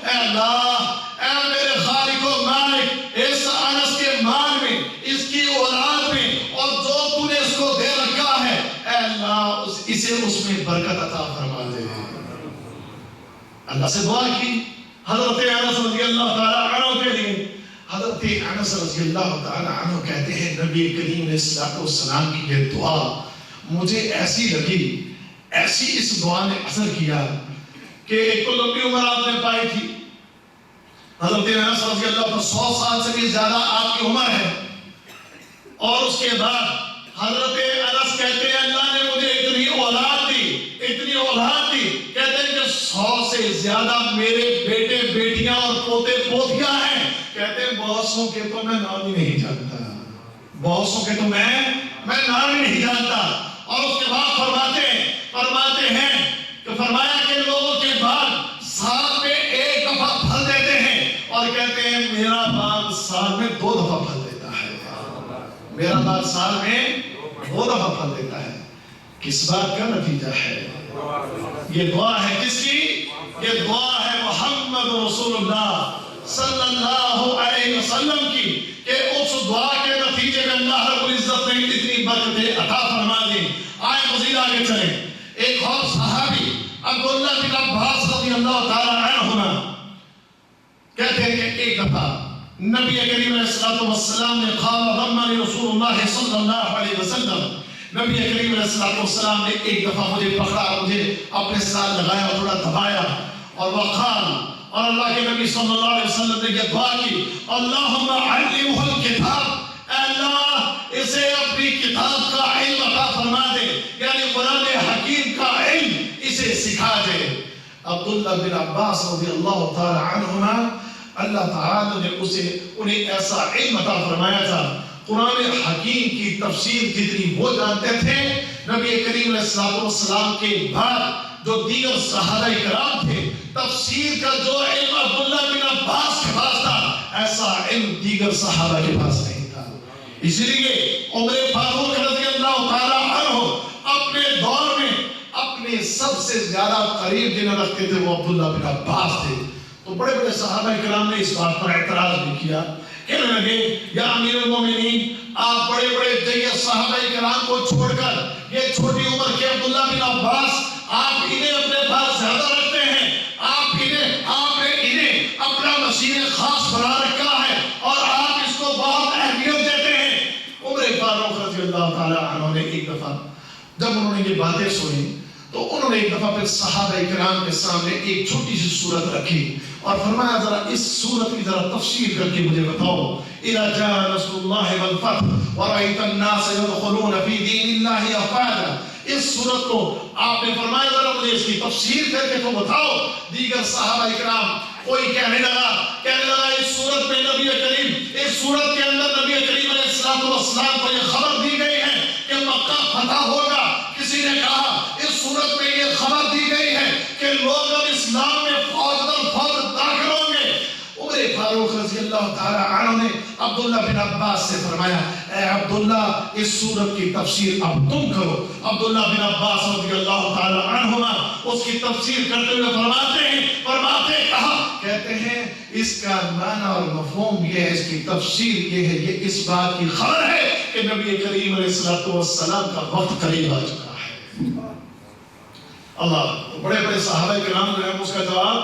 اے اللہ, اے میرے خالق و مالک, اس انس کے مال میں, اس کی اولاد میں, اور جو تو نے اس کو دے رکھا ہے, اے اللہ اسے اس میں برکت عطا فرما دے. اللہ سے دعا کی حضرت انس رضی اللہ تعالیٰ عنہ کے لیے. حضرت انس رضی اللہ تعالیٰ عنہ کہتے ہیں نبی کریم علیہ السلام کی یہ دعا مجھے ایسی لگی, ایسی اس دعا نے اثر کیا کہ ایک تو لمبی عمر آپ نے پائی تھی. حضرت انس رضی اللہ تعالیٰ 100 سال سے بھی زیادہ آپ کی عمر ہے, اور اس کے بعد حضرت انس کہتے ہیں اللہ نے مجھے اتنی اولاد دی, اتنی اولاد دی, کہتے ہیں کہ 100 سے زیادہ میرے بیٹے بیٹیاں اور پوتے پوتیاں ہیں. کہتے ہیں بہت سو کے تو میں نام ہی نہیں جانتا, بہت سو کے تو میں نام ہی نہیں جانتا. اور اس کے بعد فرماتے ہیں کہ فرمایا کہ لوگوں کے بعد سال میں ایک دفعہ پھل دیتے ہیں, اور کہتے ہیں میرا باغ سال میں 2 دفعہ پھل دیتا ہے, میرا باغ سال میں 2 دفعہ پھل دیتا ہے. کس بات کا نتیجہ ہے؟ یہ دعا ہے کس کی؟ یہ دعا ہے محمد رسول اللہ صلی اللہ علیہ وسلم کی, کہ اس دعا کے نتیجے میں اللہ رب العزت نے اتنی برکتیں عطا فرما دی. آئے مزید آگے چلیں. ایک اور صحابی عبداللہ بن عباس رضی اللہ تعالیٰ عنہما کہتے ہیں کہ ایک دفعہ نبی کریم علیہ السلام نے قال ضمنی رسول اللہ صلی اللہ علیہ وسلم, نبی کریم علیہ السلام نے ایک دفعہ مجھے پکڑا, مجھے اپنے ساتھ لگایا, تھوڑا دبایا, اور وقال, اور اللہ کے نبی صلی اللہ علیہ وسلم نے یہ دعا کی اللہم علمہ الکتاب, اے اللہ اسے اپنی کتاب کا علم عطا فرما دے, یعنی قرآن حکیم کا علم اسے سکھا دے. عبداللہ بن عباس رضی اللہ تعالی عنہما, اللہ تعالی نے انہیں ایسا علم عطا فرمایا تھا, قرآن حکیم کی تفسیر جتنی وہ جانتے تھے, نبی کریم علیہ السلام کے بعد جو دیگر صحابہ کرام تھے تفسیر کا جو علم عبداللہ بن عباس کے پاس تھا ایسا علم دیگر صحابہ کے پاس نہیں تھا. اس لیے عمر فاروق رضی اللہ تعالیٰ عنہ اپنے دور میں اپنے سب سے زیادہ قریب جنہیں رکھتے تھے وہ عبداللہ بن عباس تھے. تو بڑے بڑے صحابہ کرام نے اس بات پر اعتراض بھی کیا, کہنے لگے یا امیر المومنین آپ بڑے بڑے جید صحابہ کرام کو چھوڑ کر یہ چھوٹی عمر کے عبداللہ بن عباس آپ انہیں اپنے پاس زیادہ رکھتے ہیں, آپ نے انہیں اپنا مسیح خاص بنا رکھا ہے اور آپ اس کو بہت اہمیت دیتے ہیں. عمر فاروق رضی اللہ تعالیٰ عنہ نے ایک دفعہ جب انہوں نے یہ باتیں سنی تو انہوں نے ایک دفعہ پھر صحابہ کرام کے سامنے ایک چھوٹی سی سورت رکھی اور فرمایا ذرا اس سورت کی ذرا تفسیر کر کے مجھے بتاؤ. اِذَا جَاءَ نَصْرُ اللَّهِ وَالْفَتْحُ وَرَأَيْتَ النَّاسَ يَدْخُلُونَ فِي دِينِ اللَّهِ أَفْوَاجًا. اس سورت کو آپ نے فرمایا ذرا مجھے اس کی تفسیر کر کے تو بتاؤ. دیگر صحابہ کرام کوئی کہنے لگا اس سورت میں نبی کریم, اس سورت کے اندر نبی کریم علیہ السلام کو یہ خبر دی گئی ہے کہ مکہ فتح ہوگا. کسی نے کہا اس سورت میں یہ خبر دی گئی ہے کہ لوگ اب اسلام میں فوج در فوج داخل ہوں گے. عمر فاروق رضی اللہ تعالیٰ عنہ نے عبداللہ بن عباس سے فرمایا اے عبداللہ اس سورت کی تفسیر اب تم کرو. عبداللہ بن عباس رضی اللہ تعالیٰ عنہما اس کی تفسیر کرتے ہوئے فرماتے کہا, کہتے ہیں اس کا معنی اور مفہوم یہ ہے, اس کی تفسیر یہ ہے, یہ اس بات کی خبر ہے کہ نبی کریم علیہ السلام کا وقت قریب آ چکا ہے۔ اللہ بڑے بڑے صحابہ کرام جو ہیں اس کا جواب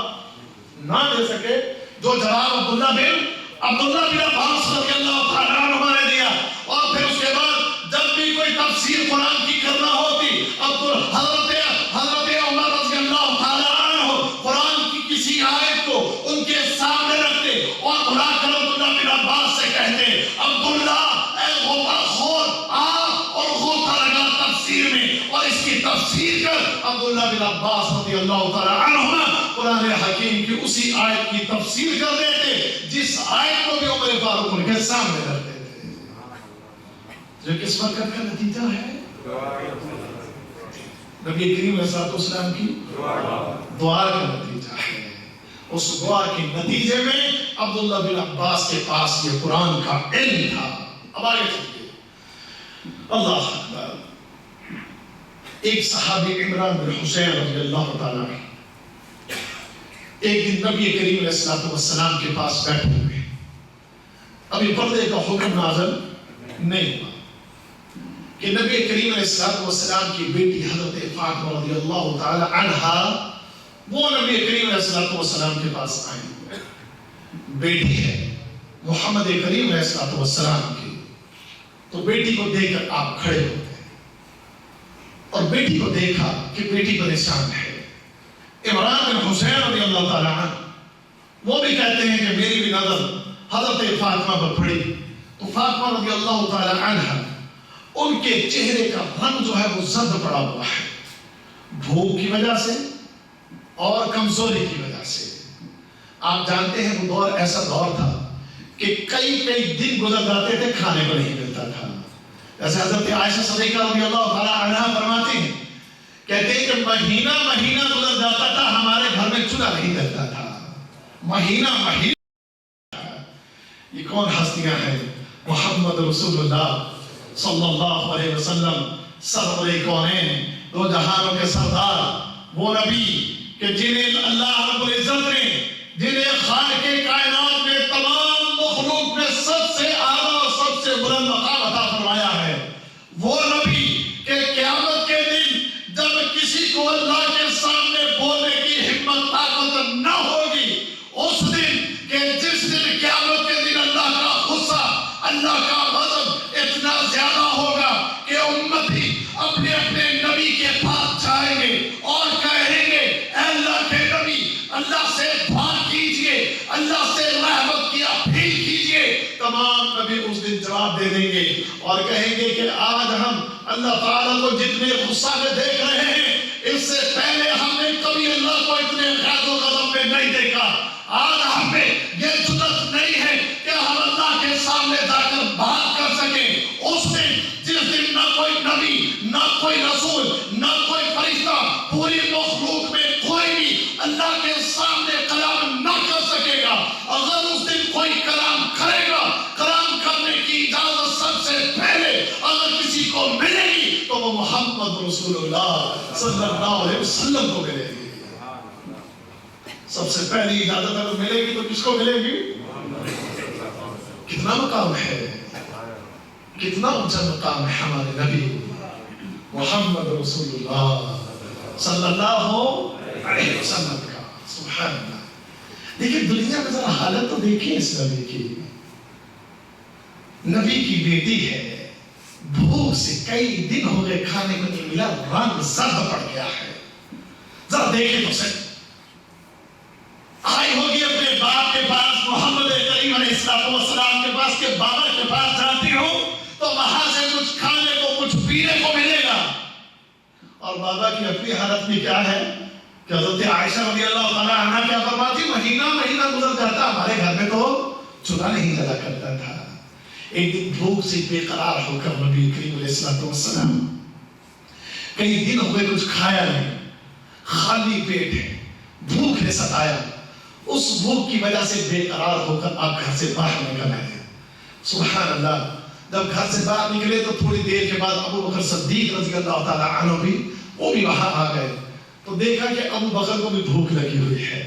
نہ دے سکے، جو جواب عبداللہ بن عباس رضی اللہ تعالیٰ عنہ نے دیا، اور پھر اس کے بعد جب بھی کوئی تفسیر قرآن کی کرنا ہوتی، حضرت عمر رضی اللہ تعالیٰ عنہ قرآن کی کسی آیت کو ان کے سامنے رکھتے اور بلا کر عبداللہ بن عباس سے کہتے، عبداللہ اے غوطہ خور آ اور غوطہ لگا تفسیر میں اور اس کی تفسیر کر۔ عبداللہ بن عباس رضی اللہ تعالیٰ عنہ قرآن حکیم کی اسی آیت کی تفسیر کر دیتے جس آیت کو بھی عمر فاروق ان کے سامنے رکھتے تھے، جو کس برکت کا نتیجہ ہے؟ نبی کریم علیہ السلام کی دعا کا نتیجہ ہے۔ اس دعا کے نتیجے میں عبداللہ بن عباس کے پاس یہ قرآن کا علم تھا۔ اب آگے چلیے، اللہ اکبر۔ ایک صحابی عمران بن حسین رضی اللہ تعالیٰ ایک دن نبی کریم علیہ السلام کے پاس بیٹھے ہوئے، ابھی پردے کا حکم نازل نہیں ہوا کہ نبی کریم علیہ السلام کی بیٹی حضرت فاطمہ رضی اللہ تعالی عنہا وہ نبی کریم علیہ السلام کے پاس آئی، بیٹی ہے محمد کریم علیہ السلام کی، تو بیٹی کو دیکھ کر آپ کھڑے ہوتے ہیں اور بیٹی کو دیکھا کہ بیٹی پریشان ہے۔ عمران بن حسین رضی اللہ تعالی عنہ وہ بھی کہتے ہیں کہ میری بھی نظر حضرت فاطمہ پر پڑی، تو فاطمہ رضی اللہ تعالی عنہ ان کے چہرے کا رنگ جو ہے وہ زرد پڑا ہوا ہے، بھوک کی وجہ سے اور کمزوری کی وجہ سے۔ آپ جانتے ہیں وہ دور ایسا دور تھا کہ کئی دن گزر جاتے تھے، کھانے کو نہیں ملتا تھا۔ جیسے حضرت عائشہ صدیقہ رضی اللہ تعالی عنہا فرماتی ہیں، کہتے ہیں کہ مہینہ گزر جاتا تھا، ہمارے گھر میں چولہا نہیں جلتا تھا، مہینہ۔ یہ کون ہستیاں ہیں؟ محمد رسول اللہ صلی اللہ علیہ وسلم، سرور کونین، دو جہانوں کے سردار، وہ نبی کہ جنہیں اللہ رب العزت نے، جنہیں خالق کائنات میں تمام مخلوق میں سب سے اعلیٰ اور سب سے بلند مقام عطا فرمایا ہے، وہ نبی کہ قیامت کے دن جب کسی کو اللہ کے سامنے بولنے کی ہمت طاقت نہ ہوگی، اس دن کہ جس دن قیامت کے دن اللہ کا غصہ، اللہ کا غضب اتنا زیادہ ہوگا کہ امتی اپنے نبی کے پاس جائیں گے اور کہیں گے، اے اللہ کے نبی، اللہ سے دعا کیجئے، اللہ سے رحمت کی اپیل کیجئے۔ تمام نبی اس دن جواب دے دیں گے اور کہیں گے کہ آج ہم اللہ تعالیٰ کو جتنے غصہ میں دیکھ رہے ہیں، اس سے پہلے ہم نے کبھی اللہ کو اتنے غضب و غضب میں نہیں دیکھا۔ آج ہم میں یہ جرأت نہیں ہے کہ ہم اللہ کے سامنے جا کر بات کر سکیں۔ اس دن جس دن نہ کوئی نبی، نہ کوئی رسول، نہ کوئی فرشتہ، پوری مخلوق میں کوئی بھی اللہ کے سامنے کلام نہ کر سکے گا۔ اگر اس دن کوئی کلام کرے گا، کلام کرنے کی اجازت سب سے پہلے اگر کسی کو ملے گی تو وہ محمد رسول اللہ صلی اللہ علیہ وسلم کو ملے گی۔ سب سے پہلی اجازت اگر ملے گی تو کس کو ملے گی؟ کتنا مقام ہے، کتنا اونچا مقام ہے ہمارے نبی محمد رسول اللہ صلی اللہ علیہ وسلم کا۔ سبحان اللہ۔ لیکن دنیا میں ذرا حالت تو دیکھیں اس نبی کی، نبی کی بیٹی ہے، بھوک سے کئی دن ہو گئے کھانے کو نہیں ملا، رنگ زرد پڑ گیا ہے، ذرا دیکھیں تو صحیح۔ آئی ہوگی اپنے باپ کے پاس، محمد کریم علیہ السلام کے پاس، کہ بابا کے پاس جاتی ہوں تو وہاں سے کچھ کھانے کو، کچھ پینے کو ملے گا۔ اور بابا کی اپنی حالت میں کیا ہے کہ حضرت عائشہ رضی اللہ تعالیٰ عنہ کیا فرماتی، مہینہ گزر جاتا، ہمارے گھر میں تو چولہا نہیں جلا کرتا تھا۔ ایک دن بھوک سے بے قرار ہو کر نبی کریم علیہ السلام کئی دن ہوئے کچھ کھایا نہیں، خالی پیٹ ہے، بھوک نے ستایا، اس بھوک کی وجہ سے بے قرار ہو کر آپ گھر سے باہر نکل آئے۔ سبحان اللہ۔ جب گھر سے باہر نکلے تو تھوڑی دیر کے بعد ابو بکر صدیق رضی اللہ تعالیٰ عنہ بھی وہ بھی وہاں آ گئے، تو دیکھا کہ ابو بکر کو بھی بھوک لگی ہوئی ہے،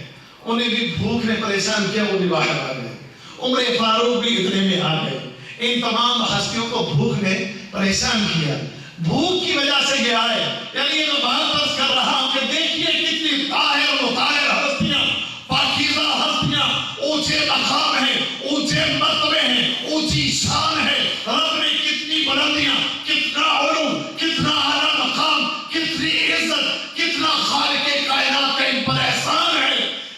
انہیں بھی بھوک نے پریشان کیا، وہ بھی باہر آ گئے۔ عمر فاروق بھی اتنے میں آ گئے۔ ان تمام ہستیوں کو بھوک نے پریشان کیا، بھوک کی وجہ سے گیا ہے. یعنی یہ میں بات عرض کر رہا ہوں کہ دیکھیے کتنی طاہر مطہر ہستیاں، پاکیزہ ہستیاں، اونچے مقام ہیں، اونچے مرتبے ہیں، اونچی شان ہے. رب نے کتنی بلندیاں، کتنا علوم، کتنا اعلیٰ مقام، کتنی عزت، کتنا خالق کائنات کا ان پر احسان ہے.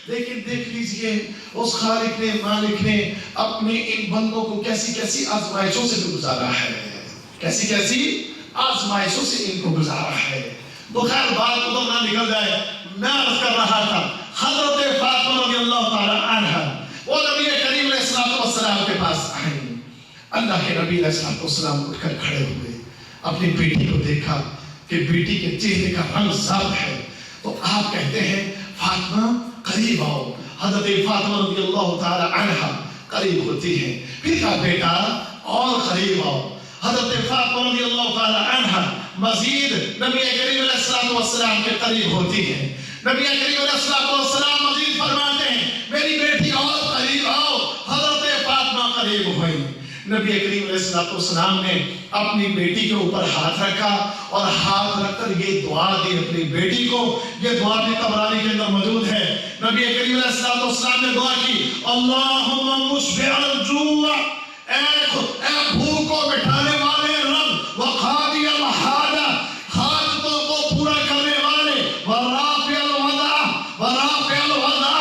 لیکن دیکھ لیجئے اس خالق نے، مالک نے اپنے ان بندوں کو کیسی کیسی آزمائشوں سے بھی گزارا ہے، کیسی کیسی آزمائشوں سے ان کو گزارا ہے. تو خیر بات ادھر نہ نکل جائے، میں عرض کر رہا تھا حضرت فاطمہ رضی اللہ تعالی عنہ وہ نبی کریم علیہ الصلوۃ والسلام کے پاس آئیں. اللہ کے نبی علیہ الصلوۃ والسلام اٹھ کر کھڑے ہوئے، اپنی بیٹی کو دیکھا کہ بیٹی کے چہرے کا رنگ زرد ہے. تو آپ کہتے ہیں فاطمہ قریب آؤ. حضرت فاطمہ رضی اللہ تعالی عنہ قریب ہوتی ہیں. پھر کہا بیٹا اور قریب آؤ. حضرت فاطمہ رضی اللہ تعالی عنہ مزید نبی کریم علیہ الصلوۃ والسلام کے قریب ہوتی ہیں. نبی کریم علیہ الصلوۃ والسلام مزید فرماتے ہیں میری بیٹی اور قریب آؤ. حضرت فاطمہ قریب ہوئی. نبی کریم علیہ الصلوۃ والسلام نے اپنی بیٹی کے اوپر ہاتھ رکھا اور ہاتھ رکھ کر یہ دعا دی اپنی بیٹی کو. یہ دعا بھی طبرانی کے اندر موجود ہے. نبی کریم علیہ الصلوۃ والسلام نے دعا کی اللہم مشبع الجوع، اے بھوک کو مٹانے والے رب، وقاضی الحاجہ، حاجتوں کو پورا کرنے والے، ورافع الوضع، ورافع الوضع،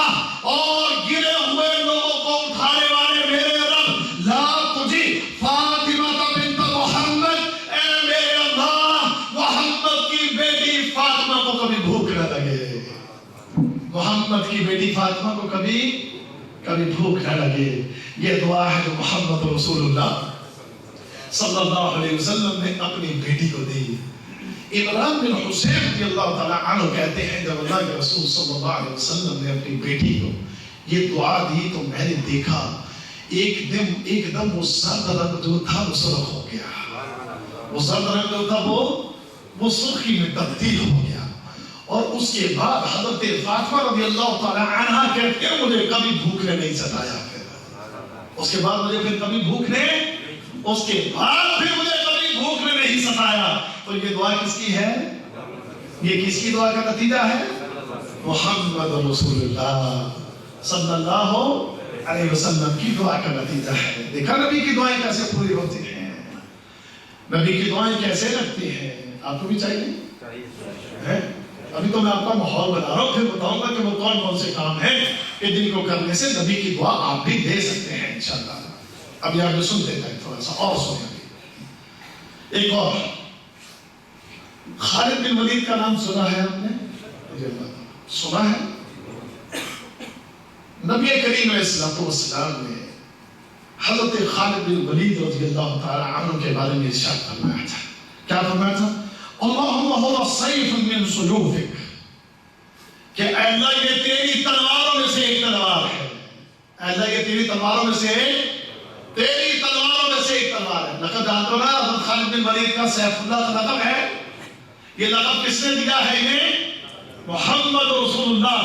اور گرے ہوئے لوگوں کو اٹھانے والے میرے رب، لا تجھے فاطمہ بنت محمد، اے میرے اللہ محمد کی بیٹی فاطمہ کو کبھی بھوک نہ لگے. محمد کی بیٹی فاطمہ کو کبھی بھوک نہ لگے. یہ دعا ہے جو محمد رسول اللہ صلی اللہ علیہ وسلم نے اپنی بیٹی کو دی. عمران بن حسین رضی اللہ تعالیٰ عنہ کہتے ہیں جب اللہ کے رسول صلی اللہ علیہ وسلم نے اپنی بیٹی کو یہ دعا دی تو میں نے دیکھا ایک دم وہ زرد رنگ جو تھا وہ سرخ ہو گیا. وہ زرد رنگ جو تھا وہ سرخی میں تبدیل ہو گیا. اور اس کے بعد حضرت فاطمہ رضی اللہ تعالیٰ عنہ کہتے ہیں مجھے کبھی بھوک نے نہیں ستایا. اس کے بعد مجھے پھر کبھی بھوک نے نہیں ستایا. تو یہ دعا کس کی ہے؟ یہ کس کی دعا کا نتیجہ ہے؟ محمد رسول اللہ صلی اللہ علیہ وسلم کی دعا کا نتیجہ ہے. دیکھا نبی کی دعائیں کیسے پوری ہوتی ہیں، نبی کی دعائیں کیسے لگتی ہیں. آپ کو بھی چاہیے. ابھی تو میں آپ کا ماحول بنا رہا ہوں، پھر بتاؤں گا کہ وہ کون سے کام ہیں کہ جن کو کرنے سے نبی کی دعا آپ بھی دے سکتے ہیں انشاءاللہ. ابھی آپ سن دیتا ہے تھوڑا سا اور سنیں. ایک اور خالد بن ولید کا نام سنا ہے آپ نے؟ سنا ہے. نبی کریم علیہ الصلوۃ والسلام نے حضرت خالد بن ولید رضی اللہ تعالی عنہ کے بارے میں ارشاد فرمایا تھا. کیا فرمایا تھا؟ اللہم هو السیف من سیوفک، کہ اے اللہ یہ تیری تلواروں میں سے ایک تلوار ہے. اے اللہ یہ تیری تلواروں میں سے ایک تلوار ہے. لقب جانتے ہو نا حضرت خالد بن ولید کا سیف اللہ کا لقب ہے. یہ لقب کس نے دیا ہے انہیں؟ محمد رسول اللہ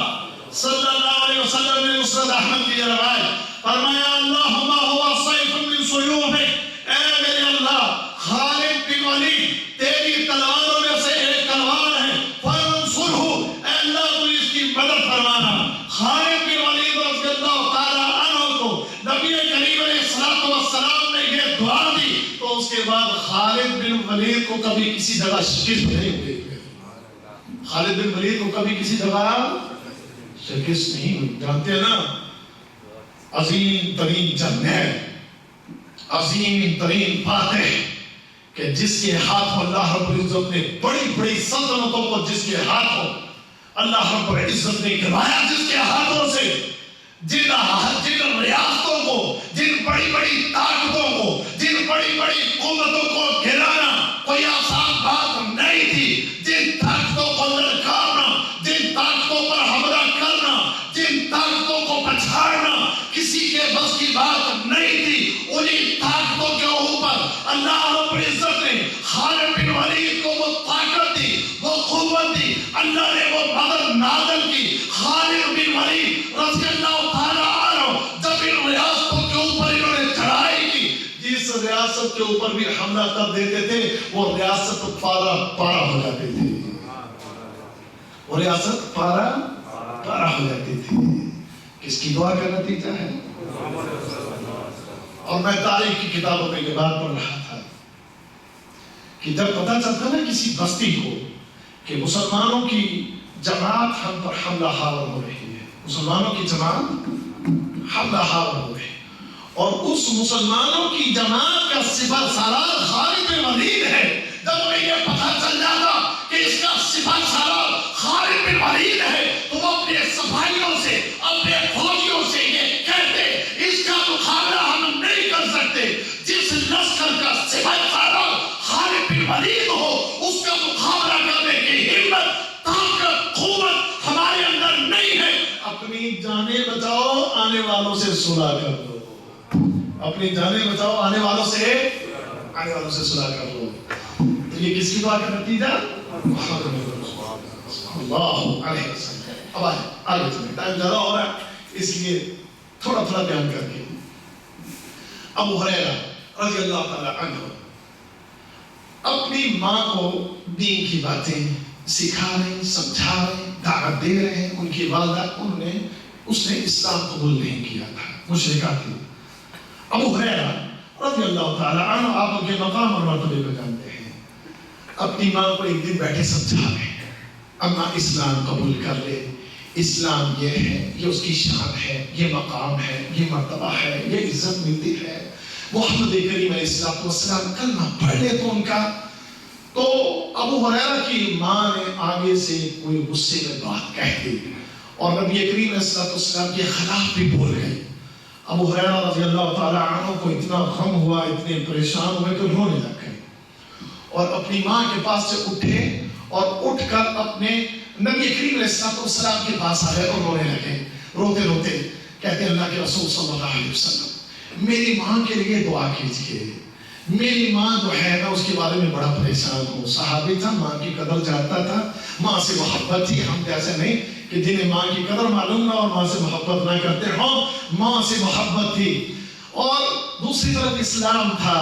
صلی اللہ علیہ وسلم نے. مسند احمد کی روایت فرمایا اللہم هو السیف من سیوفک، اے میرے اللہ خالد بن ولید تیری تلواروں میں سے ایک تلوار ہے. فانصرہ، اے اللہ تو اس کی مدد فرمانا. خالد بن ولید رضی اللہ تعالی عنہ کو نبی کریم علیہ الصلوۃ والسلام نے یہ دعا دی تو اس کے بعد خالد بن ولید کو کبھی کسی جگہ شکست نہیں ہوئی. خالد بن ولید کو کبھی کسی جگہ شکست نہیں ہوئی. جانتے ہیں نا عظیم ترین جرنیل، عظیم ترین فاتح، کہ جس کے ہاتھوں اللہ رب العزت نے بڑی بڑی سلطنتوں کو جس کے ہاتھوں اللہ رب العزت نے گرایا، جس کے ہاتھوں سے جن ریاستوں کو، جن بڑی بڑی طاقتوں کو، جن بڑی بڑی قوتوں کو گرانا کوئی آسان بات نہیں تھی. جن طاقتوں کو للکارنا، جن طاقتوں پر حملہ کرنا، جن طاقتوں کو پچھاڑنا کسی کے بس کی بات نہیں تھی. انہی طاقتوں کے اوپر اللہ رب العزت نے خالد بن ولید کو وہ طاقت دی، وہ قوت دی. اللہ نے وہ مدد نازل کی. خالد بن ولید رضی اللہ تعالی عنہ جب ان ریاستوں کے اوپر انہوں نے چڑھائی کی، جس ریاست کے اوپر بھی حملہ کر دیتے تھے، وہ ریاست پارا ہو جاتی تھی، وہ ریاست پارا ہو جاتی تھی۔ کس کی دعا کا نتیجہ ہے؟ اور میں تاریخ کی کتابوں میں یہ بات پڑھ رہا تھا کہ جب پتہ چلتا نا کسی بستی کو کہ مسلمانوں کی جماعت ہم پر حملہ آور ہو رہی ہے، مسلمانوں کی جماعت حملہ آور ہو رہی ہے، اور اس مسلمانوں کی جماعت کا سپہ سالار خالد بن ولید ہے، جب انہیں یہ پتہ چل جاتا کہ اس کا سپہ سالار خالد بن ولید ہے، تو وہ اپنے سپاہیوں سے، اپنے فوجیوں سے یہ کہتے اس کا مقابلہ ہم نہیں کر سکتے، جس لشکر کا سپہ سالار خالد بن ولید ہو اس کا مقابلہ کرنے کی ہمت، طاقت، قوت ہمارے اندر نہیں ہے، اپنی جانیں بچاؤ، آنے والوں سے صلح کر دو، اپنی جانیں بچاؤ، آنے والوں سے صلح کر دو۔ تو یہ کس کی دعا کا نتیجہ؟ اللہ علیہ وسلم۔ اب آگے چلیں، ٹائم زیادہ ہو رہا ہے اس لیے تھوڑا بیان کر کے۔ ابو ہریرہ رضی اللہ تعالی عنہ اپنی ماں کو دین کی باتیں سکھا رہے، سمجھا رہے، دعوت دے رہے ہیں۔ ان کی والدہ اس نے اسلام قبول نہیں کیا تھا، مشرکہ تھی۔ ابو ہریرہ رضی اللہ تعالی عنہ، آپ ان کے مقام اور مرتبے کو جانتے ہیں، اپنی ماں کو ایک دن بیٹھے سمجھا رہے ہیں، اماں اسلام قبول کر لے، اسلام یہ ہے، یہ اس کی شان ہے، یہ مقام ہے، یہ مرتبہ ہے، یہ عزت ملتی ہے۔ محمد کریم علیہ السلام کلمہ پڑھ لے تو ان کا، تو ابو ہریرہ کی ماں نے آگے سے کوئی غصے میں بات کہہ دی اور نبی کریم علیہ السلام کے خلاف بھی بول گئی۔ ابو ہریرہ رضی اللہ تعالی عنہ کو اتنا غم ہوا، اتنے پریشان ہوئے کہ رونے لگ گئے اور اپنی ماں کے پاس سے اٹھے اور اٹھ کر اپنے نبی کریم علیہ السلام کے پاس آئے اور رونے لگے، روتے روتے کہتے ہیں اللہ کے رسول صلی اللہ علیہ وسلم میری ماں کے لیے دعا کیجئے، میری ماں جو ہے میں اس کے بارے میں بڑا پریشان ہوں۔ صحابی تھا، ماں کی قدر جانتا تھا، ماں سے محبت تھی، ہم جیسے نہیں کہ جنہیں ماں کی قدر معلوم نہ اور ماں سے محبت نہ کرتے ہوں، ماں سے محبت تھی۔ اور دوسری طرف اسلام تھا،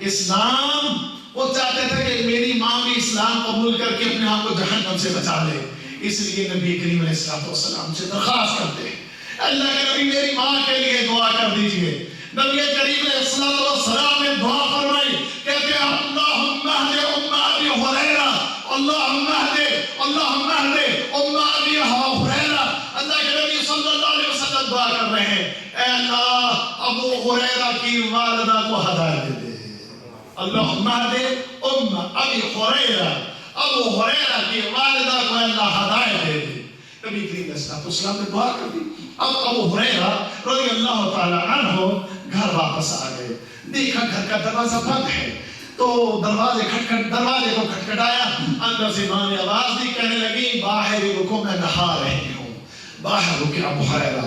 اسلام وہ چاہتے تھے کہ میری ماں بھی اسلام قبول کر کے اپنے آپ کو جہنم سے بچا لے، اس لیے نبی کریم علیہ السلام سے درخواست کرتے ہیں اللہ کے نبی میری ماں کے لیے دعا کر دیجئے۔ نبی کریم علیہ السلام نے دعا فرمائی، کہتے ہیں اللہم اہد ام ابی ہریرہ، اللہم اہد ام ابی ہریرہ۔ اللہ کے نبی صلی اللہ علیہ وسلم دعا کر رہے ہیں، اے اللہ ابو ہریرہ کی والدہ کو ہدایت دے دے، اللہم اہد ام ابی ہریرہ، ابو ہریرہ کی والدہ کو اللہ ہدایت دے دے۔ نبی کریم علیہ السلام نے دعا کر دی۔ اب ابو ہریرہ رضی اللہ تعالی عنہ گھر واپس آ گئے، دیکھا گھر کا دروازہ بند ہے تو دروازے کو کھٹکھٹایا، اندر سے ماں نے آواز دی، کہنے لگی باہر رکو میں نہا رہی ہوں۔ باہر رکے ابو ہریرہ،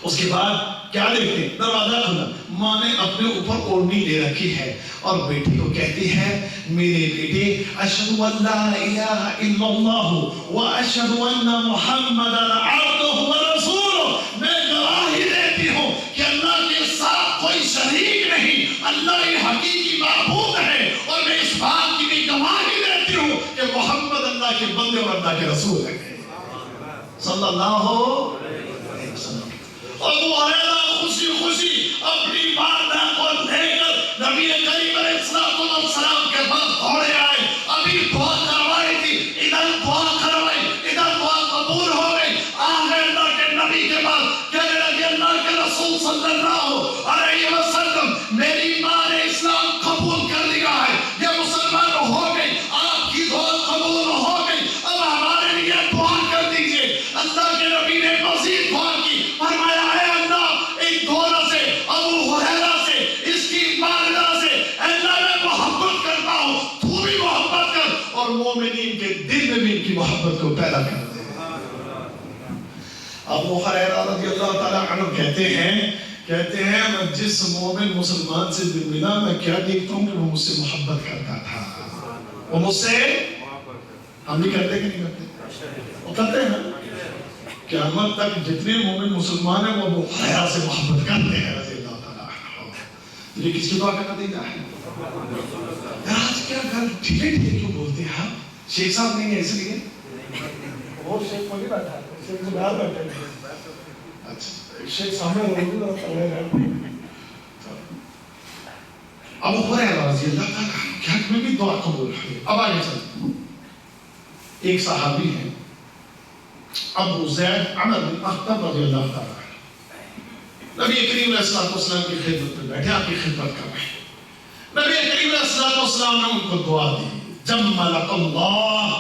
اس کے بعد کیا دیکھتے دروازہ کھلا، ماں نے اپنے اوپر اوڑھنی لے رکھی ہے اور بیٹی کو کہتی ہے میرے بیٹے اشہد ان لا الہ الا اللہ واشہد ان محمدا عبدہ ورسولہ، میں گواہی دیتی ہوں کہ اللہ کے ساتھ کوئی شریک نہیں، اللہ ہی حقیقی معبود ہے، اور میں اس بات کی بھی گواہی دیتی ہوں کہ محمد اللہ کے بندے اور اللہ کے رسول ہیں صلی اللہ علیہ وسلم۔ ابو ہریرہ خوشی اپنی والدہ کو لے کر نبی کریم علیہ السلام کے پاس دوڑے آئے، ابھی دعا کروائی تھی، ادھر دعا کروائی، ادھر دعا قبول ہو گئی، آگے اللہ کے نبی کے پاس کہنے لگے اللہ کے رسول صلی اللہ علیہ وسلم میری ماں نے اسلام قبول کر لیا ہے، یہ مسلمان ہو گئی، آپ کی دعا قبول ہو گئی، اب ہمارے لیے دعا کر دیجئے۔ اللہ کے نبی نے مزید دعا کی، فرمایا مومنین کے دل میں بھی ان کی محبت کو پیدا کر دے۔ ابو ہریرہ رضی اللہ تعالیٰ عنہ کہتے ہیں میں جس مومن مسلمان سے ملا میں کیا دیکھتا ہوں کہ وہ مجھ سے محبت کرتا تھا، وہ مجھ سے، ہم بھی کرتے کہ نہیں کرتے؟ وہ کرتے ہیں نا، قیامت تک جتنے مومن مسلمان ہیں وہ ابو ہریرہ سے محبت کرتے ہیں رضی اللہ تعالیٰ عنہ۔ تو یہ کس کی دعا کا نتیجہ ہے؟ آج کیا گھر ڈھیلے ڈھیلے کیوں بولتے ہیں آپ؟ شیخ صاحب نہیں ہے اس لیے وہ شیخ کو نہیں بیٹھا ہے، شیخ سے باہر بیٹھے ہیں۔ اچھا شیخ سامنے روڈ اور کھڑے ہیں۔ ابو ہریرہ رضی اللہ تعالیٰ کیا میں بھی دعا قبول ہے۔ اب آگے چلتے ہیں، ایک صحابی ہیں ابو زید عمر بن اخطب رضی اللہ تعالیٰ نبی کریم علیہ السلام کی خدمت میں بیٹھے، آپ کی خدمت کر رہے ہیں۔ نبی کریم علیہ السلام نے ان کو دعا دی، جملک اللہ،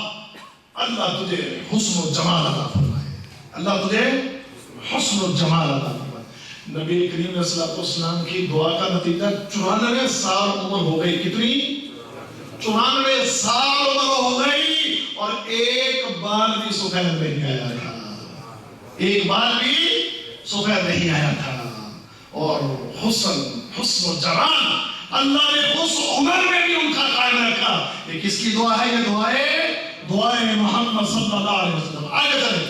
اللہ تجھے حسن و جمال عطا فرمائے، اللہ تجھے حسن و جمال عطا فرمائے۔ نبی کریم علیہ السلام کی دعا کا نتیجہ 94 سال عمر ہو گئی، کتنی؟ 94 سال عمر ہو گئی، اور ایک بار بھی سفید نہیں آیا تھا، ایک بار بھی سفید نہیں آیا تھا۔ اور حسن و جمال اللہ نے اس عمر میں بھی ان کا قائم رکھا۔ یہ کس کی دعا ہے؟ یہ دعائے محمد صلی اللہ علیہ وسلم۔ آگے چلیں،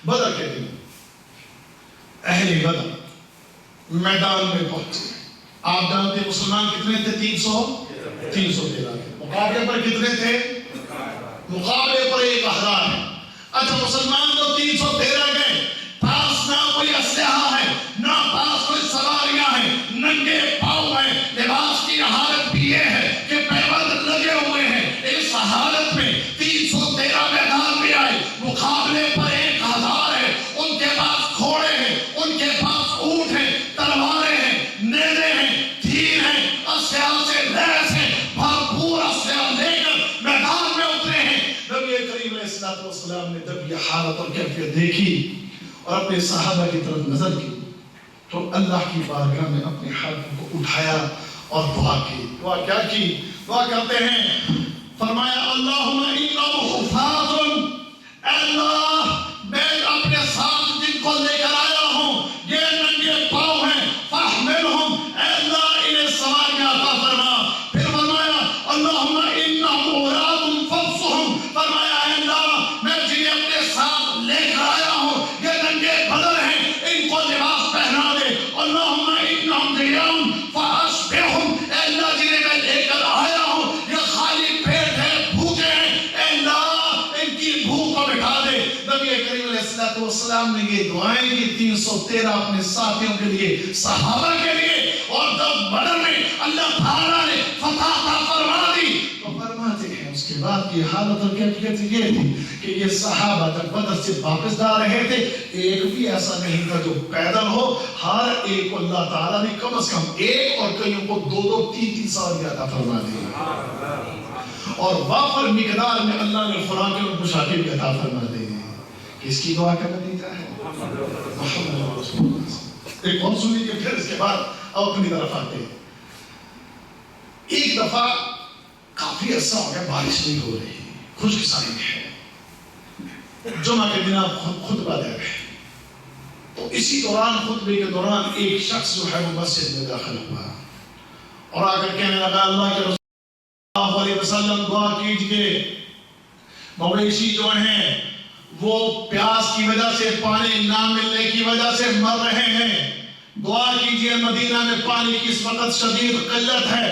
بدر کے دن اہل بدر میدان میں پہنچے۔ آپ جانتے ہیں مسلمان کتنے تھے؟ 313 مقابلے پر کتنے تھے؟ مقابلے پر 1000 ہے۔ اچھا مسلمان تو 313 گئے، پاس نہ کوئی اسلحہ ہے، نہ پاس کوئی سواریاں ہیں، ننگے پاؤں ہیں، لباس کی حالت بھی یہ ہے کہ پیبند لگے ہوئے ہیں۔ اس حالت میں 313 میدان میں آئے، مقابلے پر 1000 ہے، ان کے پاس گھوڑے ہیں، ان کے پاس اونٹ ہیں، تلواریں ہیں، نیزے ہیں، تیر ہیں، اسلحہ سے لیس ہیں، بھرپور اسلحہ لے کر میدان میں اترے ہیں۔ نبی کریم علیہ السلام نے جب یہ حالت اور کیفیت دیکھی اور اپنے صحابہ کی طرف نظر کی تو اللہ کی بارگاہ میں اپنے ہاتھوں کو اٹھایا اور دعا کی۔ دعا کیا کی؟ دعا کرتے ہیں، فرمایا اللہم انہم حفاظ، اے اللہ میں اپنے ساتھ جن کو لے کر آیا ہوں یہ ننگے پاؤں ہیں، فاحملہم، اے اللہ انہیں سواریاں عطا فرما۔ پھر فرمایا اللہم انہم اوراد فافصحم، فرمایا اے اللہ میں جنہیں اپنے ساتھ لے کر آیا ہوں یہ ننگے بدن ہیں، ان کو لباس پہنا دے۔ اللہم انہم جیعان فاشبعہم، اے اللہ جنہیں میں لے کر آیا ہوں یہ خالی پیٹ ہے، بھوکے ہیں، اے اللہ ان کی بھوک کو مٹا دے۔ نبی کریم علیہ السلام نے یہ دعائیں کی 313 اپنے ساتھیوں کے لیے، صحابہ کے لیے، اور جب بدر میں اللہ تعالیٰ نے فتح عطا فرما دی تو فرماتے ہیں اس کے بعد کی حالت اور کیفیت یہ تھی کہ یہ صحابہ جب بدر سے واپس جا رہے تھے ایک بھی ایسا نہیں تھا جو پیدل ہو، ہر ایک کو اللہ تعالیٰ نے کم از کم ایک اور کئیوں کو 2-2 3-3 سواریاں عطا فرما دی، اور وافر مقدار میں اللہ نے خوراک اور پوشاکیں بھی عطا فرما دی۔ کس کی دعا کا نتیجہ ہے؟ محمد رسول اللہ۔ ایک اور سن لیجیے، پھر اس کے بعد اب اپنی طرف آتے ہیں۔ ایک دفعہ کافی عرصہ ہو گیا بارش نہیں ہو رہی، خشک سالی ہے، جمعہ کے دن آپ خطبہ دے رہے ہیں، تو اسی دوران خطبے کے دوران ایک شخص جو ہے وہ مسجد میں داخل ہوا اور آ کر کہنے لگا اللہ کے رسول صلی اللہ علیہ وسلم دعا کیجئے، مویشی جو ہیں وہ پیاس کی وجہ سے، پانی نہ ملنے کی وجہ سے مر رہے ہیں، دعا کیجئے، مدینہ میں پانی کی اس وقت شدید قلت ہے،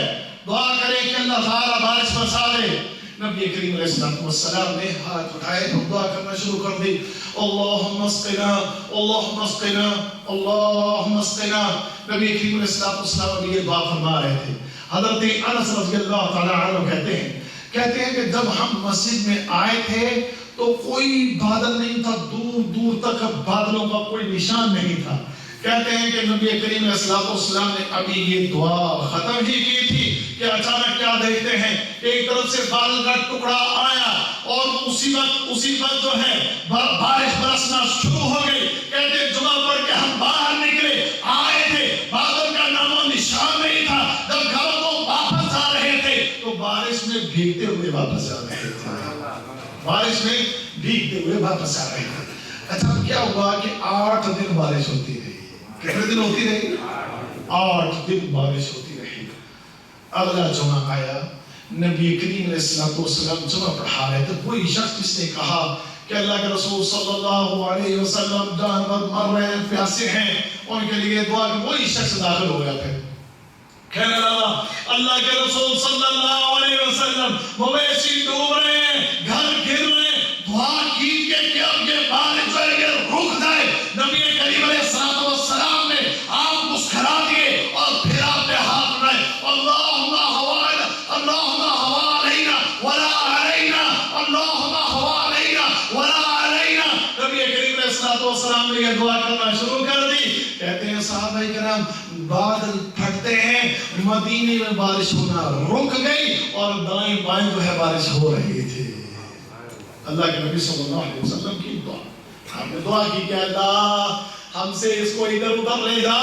دعا کریں کہ اللہ تعالیٰ بارش برسا دے۔ نبی کریم علیہ السلام نے ہاتھ اٹھائے اور دعا کرنا شروع کر دی، اللہم اسقنا اللہم اسقنا اللہم اسقنا۔ نبی کریم علیہ السلام بھی یہ دعا فرما رہے تھے۔ حضرت انس رضی اللہ تعالیٰ عنہ کہتے ہیں کہ جب ہم مسجد میں آئے تھے تو کوئی بادل نہیں تھا، دور دور تک بادلوں کا کوئی نشان نہیں تھا۔ کہتے ہیں کہ نبی کریم علیہ السلام نے ابھی یہ دعا ختم ہی کی تھی کہ اچانک کیا دیکھتے ہیں، ایک طرف سے بادل کا ٹکڑا آیا اور اسی وقت جو ہے بارش برسنا شروع ہو گئی۔ کہتے ہیں جمعہ پڑھ کے ہم باہر نکلے، آئے تھے، بادل کا نام و نشان نہیں تھا۔ جب گھروں کو واپس آ رہے تھے تو بارش میں بھیگتے ہوئے واپس آ رہے تھے، بارش میں بھیگتے ہوئے واپس آ رہے تھے۔ اچھا کیا ہوا کہ 8 دن بارش ہوتی رہی۔ کتنے دن ہوتی رہی؟ 8 دن بارش ہوتی رہی۔ اگلا جمعہ آیا، نبی کریم علیہ السلام جمعہ پڑھا رہے تھے، کوئی شخص جس نے کہا کہ اللہ کے رسول صلی اللہ علیہ وسلم جانور مر رہے ہیں، پیاسے ہیں، ان کے لیے دعا کی، وہی شخص داخل ہو گیا۔ پھر کہنے لگا اللہ کے رسول صلی اللہ علیہ وسلم مویشی ڈوب رہے ہیں، گھر گر رہے ہیں، دعا کیجئے کہ اب یہ بارش جو ہے یہ رک جائے۔ نبی کریم علیہ السلام نے آپ مسکرا دیے اور پھر آپ نے ہاتھ اٹھائے، اللہم حوالنا اللہم حوالنا ولا علینا اللہم حوالنا ولا علینا۔ نبی کریم علیہ السلام نے یہ دعا کرنا شروع کر دی۔ کہتے ہیں صحابہ کرام بادل پھٹتے ہیں، مدینے میں بارش ہونا رک گئی اور دائیں بائیں جو ہے بارش ہو رہی تھی۔ اللہ کے نبی صلی اللہ علیہ وسلم کی دعا، آپ نے دعا کی کہ اللہ ہم سے اس کو ادھر ادھر لے جا،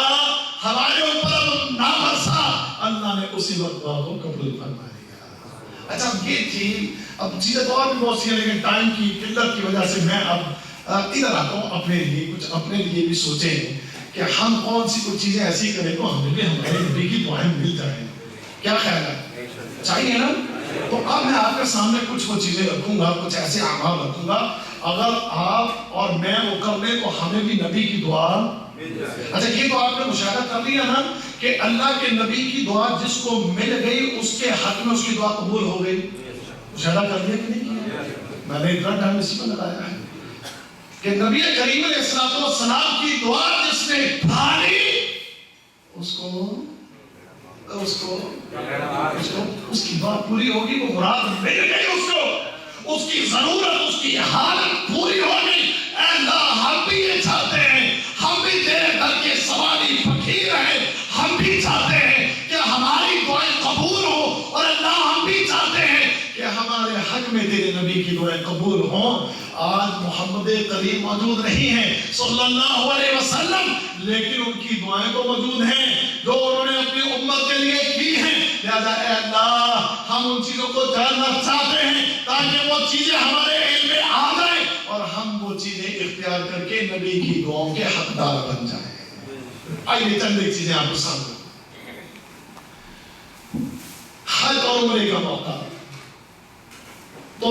ہمارے اوپر نہ برسا۔ اللہ نے اسی وقت دعا کو قبول فرما لیا۔ اچھا یہ تھی، اب چیزیں تو اور بھی بہت سی ہیں لیکن ٹائم کی قلت کی وجہ سے میں اب ادھر آتا ہوں، اپنے لیے کچھ اپنے لیے بھی سوچیں کہ ہم کون سی کچھ چیزیں ایسی کریں تو ہمیں بھی ہمارے نبی کی دعائیں مل جائیں۔ کیا خیال ہے؟ چاہیے نا؟ تو اب میں آپ کے سامنے کچھ وہ چیزیں رکھوں گا، کچھ ایسے اعمال رکھوں گا، اگر آپ اور میں وہ کر لیں تو ہمیں بھی نبی کی دعا۔ اچھا یہ تو آپ نے مشاہدہ کر لیا نا کہ اللہ کے نبی کی دعا جس کو مل گئی اس کے حق میں اس کی دعا قبول ہو گئی۔ مشاہدہ کر لیا کہ نہیں کیا؟ میں نے اتنا ٹائم اسی پر لگایا ہے کہ نبی کریم علیہ السلام کی دعا جس نے پھالی اس کی دعا پوری ہوگی، وہ مراد مل گئی اس کو، اس کی ضرورت، اس کی حالت پوری ہو گئی۔ اے اللہ ہم بھی یہ چاہتے ہیں، ہم بھی تیرے گھر کے سواری فقیر ہیں، ہم بھی چاہتے ہیں کہ ہماری دعائیں قبول ہوں، اور اللہ ہم بھی چاہتے ہیں کہ ہمارے حق میں تیرے نبی کی دعائیں قبول ہوں۔ آج محمد کریم موجود نہیں ہیں صلی اللہ علیہ وسلم، لیکن ان کی دعائیں تو موجود ہیں جو انہوں نے اپنی امت کے لیے کی ہیں۔ لہذا اے اللہ ہم ان چیزوں کو جاننا چاہتے ہیں تاکہ وہ چیزیں ہمارے علم میں آ جائیں اور ہم وہ چیزیں اختیار کر کے نبی کی دعاؤں کے حقدار بن جائیں۔ آئیے چند ایک چیزیں آپ کو سامنے، حج اور عمرے کا موقع تو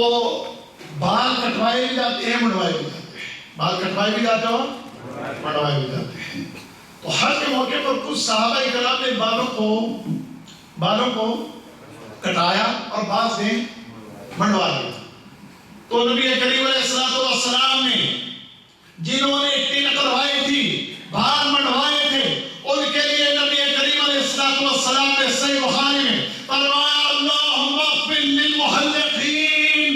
بال کٹوائے بھی جاتے ہیں، منڈوائے بھی جاتے ہیں، بال کٹوائے بھی جاتے ہیں منڈوائے بھی جاتے ہیں۔ تو حج کے موقع پر کچھ صحابہ کرام نے بالوں کو کٹایا اور بعض نے منڈوا دیا۔ تو نبی کریم علیہ السلام نے جنہوں نے تین کروائی تھی، بال منڈوائے تھے، ان کے لیے نبی کریم علیہ السلام نے صحیح بخاری میں فرمایا اللہم اغفر للمحلقین،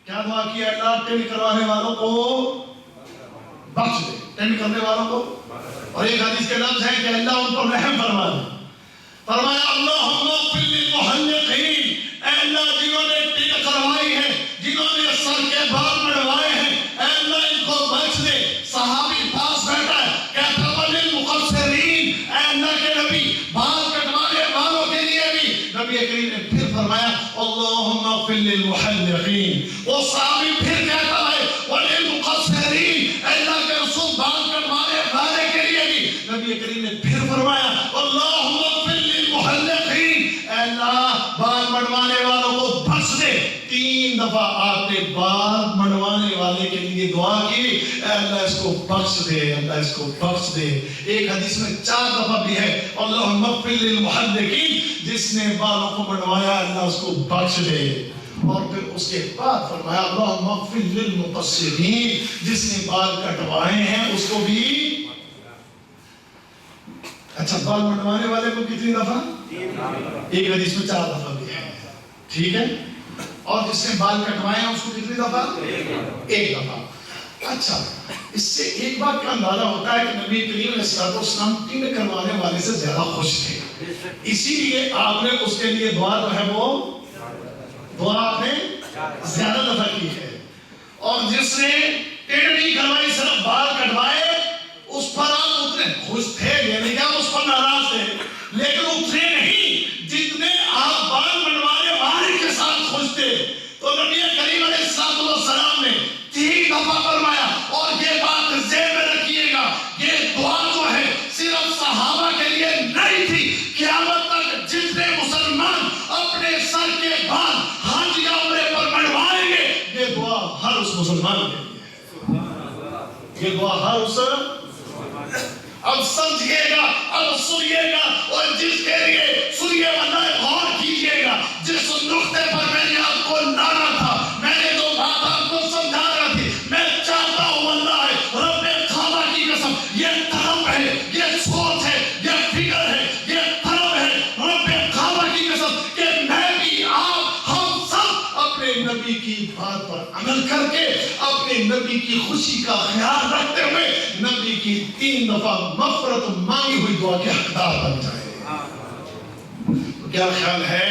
کیا دعا کیا؟ اللہ ٹین کروانے والوں کو بخش دے، ٹین کرنے والوں کو۔ اور ایک حدیث کے لفظ ہے کہ اللہ ان پر رحم فرما دے۔ فرمایا اللہم اغفر للمحلقین، اے اللہ جنہوں نے ٹین کروائی ہے، جنہوں نے سر کے بال منڈوائے ہیں، اے اللہ ان کو بخش دے۔ صحابی پاس بیٹھا ہے کہتا وللمقصرین، اے اللہ کے نبی بال کٹوانے والوں کے لیے بھی۔ نبی کریم نے پھر فرمایا اللہم اغفر للمحلقین۔ وہ صحابی پھر کہتا ہے وللمقصرین، اے اللہ کے رسول بال کٹوانے والے کے لیے بھی۔ نبی کریم نے پھر فرمایا اللہم اغفر للمحلقین، اے اللہ بال منڈوانے والوں کو بخش دے۔ تین دفعہ آپ نے بال منڈوانے والے کے لیے دعا کی، اے اللہ اس کو بخش دے، اللہ اس کو بخش دے۔ ایک حدیث میں 4 دفعہ بھی ہے اللہم اغفر للمحلقین، جس نے بالوں کو منڈوایا اللہ اس کو بخش دے۔ اور پھر اس کے بعد فرمایا اللہم اغفر للمقصرین، جس نے بال کٹوائے ہیں اس کو بھی۔ اچھا بال منڈوانے والے کو کتنی دفعہ؟ ایک حدیث میں 4 دفعہ بھی ہے، ٹھیک ہے۔ اور جس نے بال کٹوائے ہیں اس کو کتنی دفعہ؟ ایک دفعہ۔ اچھا اس سے ایک بات کا اندازہ ہوتا ہے کہ نبی کریم علیہ السلام ٹین کروانے والے سے زیادہ خوش تھے، اسی لیے آپ نے اس کے لیے دعا جو ہے وہ دعا آپ نے زیادہ دفعہ کی ہے۔ اور جس نے ٹین نہیں کروائی صرف بال کٹوائے اس پر آپ اتنے خوش تھے، یعنی کہ آپ اس پر ناراض تھے، لیکن اتنے نہیں جتنے آپ بال منڈوانے والے کے ساتھ خوش تھے۔ تو نبی کریم علیہ السلام نے 3 دفعہ فرمایا، اور یہ بات ذہن میں رکھیے گا یہ دعا جو ہے صرف صحابہ کے لیے نہیں تھی، قیامت تک جتنے مسلمان اپنے سر کے بال حج یا عمرے پر منڈوائیں گے یہ دعا ہر اس مسلمان کے لیے ہے، یہ دعا ہر اس۔ اب سمجھیے گا، اب سنیے گا، اور جس کے لیے سنیے واللہ غور کیجیے گا، جس نقطے پر میں نے آپ کو لانا تھا، میں نے جو بات آپ کو سمجھا رہا تھی، میں چاہتا ہوں واللہ رب کعبہ کی قسم، یہ طلب ہے، یہ سوچ ہے، یہ فکر ہے، یہ طلب ہے رب کعبہ کی قسم کہ میں بھی آپ ہم سب اپنے نبی کی بات پر عمل کر کے اپنے نبی کی خوشی کا خیال رکھتے ہوئے نبی کی 3 دفعہ مغفرت مانگی ہوئی دعا کے حقدار بن جائے. تو کیا خیال ہے؟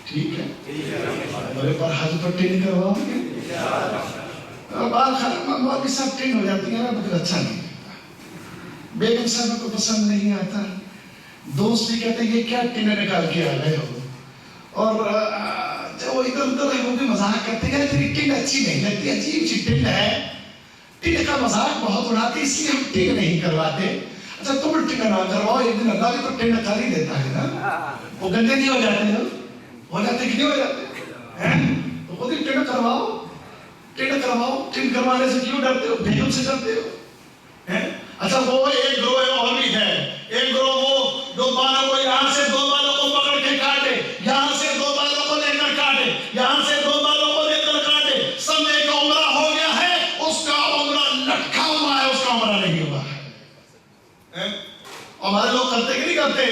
ٹھیک ہے، میرے پر حج پٹی نہیں کرواؤ گے؟ بال خراب مولوی صاحب ٹین ہو جاتی ہیں نا تو پھر اچھا نہیں لگتا، بیگم صاحب کو پسند نہیں آتا، دوست بھی کہتے ہیں یہ کیا ٹین نکال کے آ گئے ہو، اور جو وہ ادھر ادھر ہے وہ بھی مذاق کرتے ہیں تیری ٹین اچھی نہیں لگتی، عجیب سی ٹین ہے، ٹین کا مذاق بہت اڑاتے اس لیے ہم ٹین نہیں کرواتے. اچھا تم ٹین نہ کرواؤ، ایک دن اللہ بھی تو ٹین کر ہی دیتا ہے نا، وہ گندے نہیں ہو جاتے ہیں، ہو جاتے کہ نہیں ہو جاتے ہیں؟ تو خود ہی ٹین کرواؤ، ٹین کرواؤ. ٹین کروانے سے کیوں ڈرتے ہو؟ بیگم سے ڈرتے ہو. اچھا وہ ایک گروہ اور بھی ہے، ایک گروہ وہ جو بالوں کو یہاں سے 2 بالوں کو پکڑ کے کاٹے، یہاں سے 2 بالوں کو لے کر کاٹے، یہاں سے 2 بالوں کو لے کر کاٹے، سمجھے کہ عمرہ ہو گیا ہے، اس کا عمرہ لٹکا ہوا ہے، اس کا عمرہ نہیں ہوا ہے. ہمارے لوگ کرتے کہ نہیں کرتے؟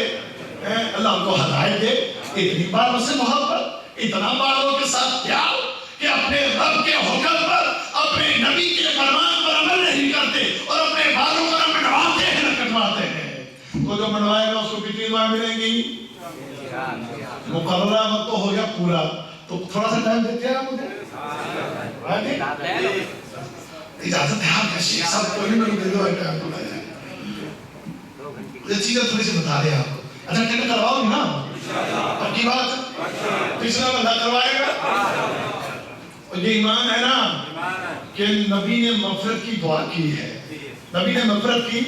اللہ ہم کو ہدایت دے. اتنی بالوں سے محبت، اتنا بالوں کے ساتھ پیار کہ اپنے رب کے حکم پر، اپنے نبی کے فرمان پر عمل نہیں کرتے اور اپنے بالوں کو نہ منڈواتے ہیں نہ کٹواتے ہیں. تو جو منڈوائے گا اس کو کتنی دعائیں ملیں گی؟ مقررہ وقت تو ہو گیا پورا، تو تھوڑا سا ٹائم دیتے ہیں آپ مجھے؟ اجازت ہے آپ کا شیخ صاحب کوئی نہیں دے دو ٹائم کو، یہ چیزیں تھوڑی سی بتا دیں آپ کو. اچھا ٹینڈر کرواؤ گی نا؟ پکی بات؟ پچھلا بندہ کروائے گا. اور یہ ایمان ہے نا کہ نبی نے مغفرت کی دعا کی ہے، نبی نے مغفرت کی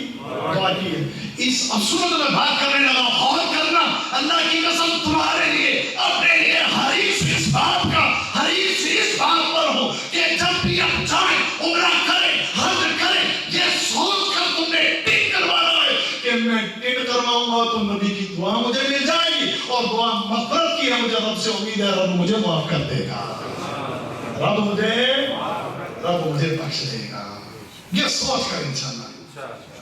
دعا کی ہے. اس افسوس میں بات کرنے لگا، غور کرنا، اللہ کی قسم تمہارے لیے اپنے لیے حریص اس بات کا، حریص اس بات پر ہو کہ جب بھی آپ جائیں عمرہ کریں، حج کریں، یہ سوچ کر تم نے ٹک کروانا ہے کہ میں ٹک کرواؤں گا تو نبی کی دعا مجھے مل جائے گی، اور دعا مغفرت کی ہے، مجھے رب سے امید ہے رب مجھے معاف کر دے گا، رب مجھے بخش دے گا. یہ سوچ کر انشاءاللہ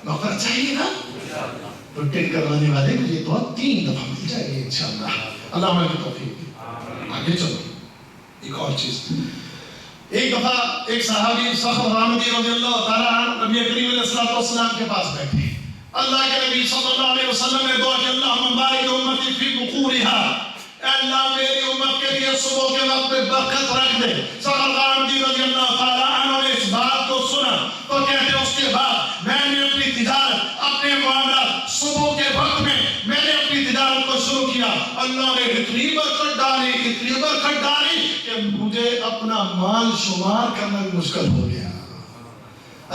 مغفرت چاہیے نا، تو ٹین کروانے والے کو یہ دعا 3 دفعہ مل جائے گی انشاءاللہ. اللہ ہمیں کی توفیق دے. آگے چلو ایک اور چیز. ایک دفعہ ایک صحابی صخر غامدی رضی اللہ تعالیٰ عنہ نبی کریم علیہ السلام کے پاس بیٹھے. اللہ کے نبی صلی اللہ علیہ وسلم نے دعا کہ اللہم بارک امتی فی بقورها، اے اللہ میری امت کے لیے صبح کے وقت میں برکت رکھ دے. صخر غامدی رضی اللہ تعالیٰ عنہ نے اس بات کو سنا تو کہتے اس کے بعد میں نے اپنی تجارت، اپنے معاملات صبح کے وقت میں میں نے اپنی تجارت کو شروع کیا. اللہ نے اتنی برکت ڈالی کہ مجھے اپنا مال شمار کرنا بھی مشکل ہو گیا.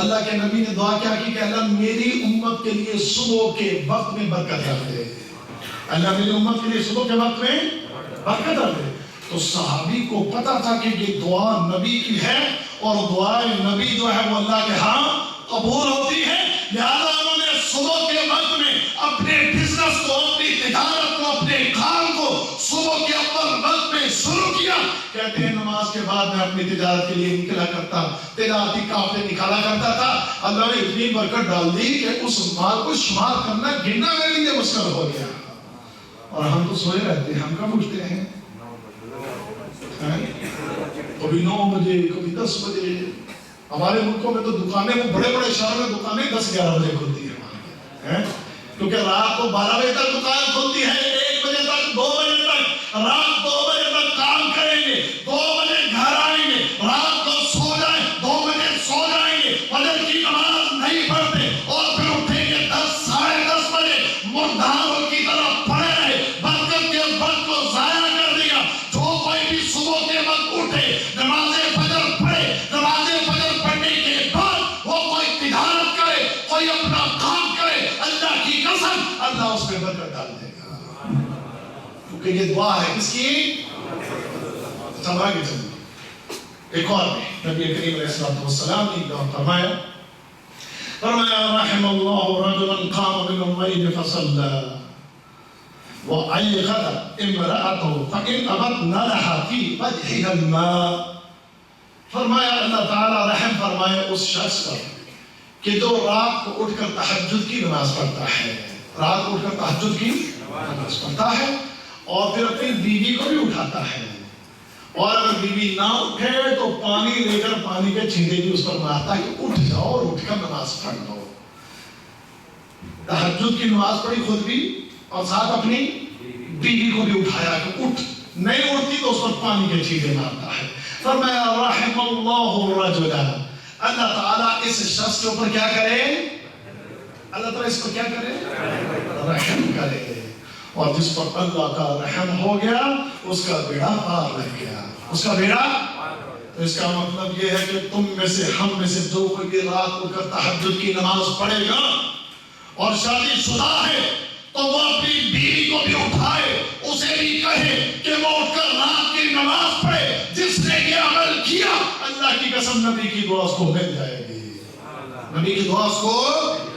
اللہ کے نبی نے دعا کیا کہ اللہ میری امت کے لیے صبح کے وقت میں برکت رکھ دے. اللہ میری امت کے لیے صبح کے وقت میں برکت رکھ دے. تو صحابی کو پتا تھا کہ یہ دعا نبی کی ہے اور دعائیں نبی جو ہے وہ اللہ کے ہاں قبول ہوتی ہے. لہذا انہوں نے صبح کے وقت میں اپنے بزنس کو، اپنی تجارت کو، اپنے کام کو صبح کے اول وقت میں شروع کیا. کہتے ہیں نماز کے بعد میں اپنی تجارت کے لیے نکلا کرتا، تجارتی قافلے نکالا کرتا تھا. اللہ نے اتنی برکت ڈال دی کہ اس مال کو شمار کرنا، گننا میرے لیے مشکل ہو گیا. اور ہم تو سوئے رہتے ہیں، ہم کب اٹھتے ہیں؟ کبھی 9 بجے، کبھی 10 بجے. ہمارے ملکوں میں تو دکانیں، وہ بڑے بڑے شہروں میں دکانیں 10-11 بجے کھلتی ہیں، کیونکہ رات کو 12 بجے تک دکان کھلتی ہے، 1 بجے تک، 2 بجے تک، رات 2 بجے تک کام کریں گے، 2 بجے گھر آئیں گے، رات کو سو جائیں، 2 بجے سو جائیں گے، فجر کی نماز نہیں پڑھتے اور پھر اٹھیں گے 10-10:30 بجے، مرداروں کی طرف پڑے رہے. برکت کے وقت کو ضائع کر دیا. جو کوئی بھی صبح کے وقت اٹھے، نماز فجر پڑھے، نماز فجر پڑھنے کے بعد وہ کوئی تجارت کرے، کوئی اپنا کام کرے، اللہ کی قسم اللہ اس پہ برکت ڈال دے گا. کیونکہ یہ دعا ہے کس کی؟ سمجھا کے چلیے. ایک اور نبی کریم علیہ السلام نے دعا فرمایا فرمایا رحم اللہ رجلا قام من اللیل فصلى وأيقظ امرأته فإن أبت نلح في وجهها الماء. فرمایا اللہ تعالیٰ رحم فرمائے اس شخص پر کہ جو رات کو اٹھ کر تہجد کی نماز پڑھتا ہے، رات کو اٹھ کر تہجد کی نماز پڑھتا ہے اور پھر اپنی بیوی کو بھی اٹھاتا ہے، اور اگر بیوی نہ اٹھے تو پانی لے کر پانی کے چھینٹے بھی اس پر مارتا ہے کہ اٹھ جاؤ اور اٹھ کر نماز پڑھ لو. تہجد کی نماز پڑھی خود بھی اور ساتھ اپنی بیوی کو بھی اٹھایا کہ اٹھ، نہیں اٹھتی تو اس پر پانی کے چھینٹے مارتا ہے. فرمایا رحم اللہ رجلا، اللہ تعالیٰ اس شخص کے اوپر کیا کرے؟ اللہ تعالیٰ اس پر کیا کرے؟ رحم کرے. اور جس پر اللہ کا رحم ہو گیا اس کا بیڑا پار لگ گیا، اس کا بیڑا. تو اس کا مطلب یہ ہے کہ تم میں سے، ہم میں سے جو کوئی رات کو کر تہجد کی نماز پڑھے گا اور شادی شدہ ہے تو وہ اپنی بیوی کو بھی اٹھائے، اسے بھی کہے کہ وہ اٹھ کر رات کی نماز پڑھے. جس نے یہ عمل کیا اللہ کی قسم نبی کی دعا اس کو مل جائے گی، نبی کی دعا اس کو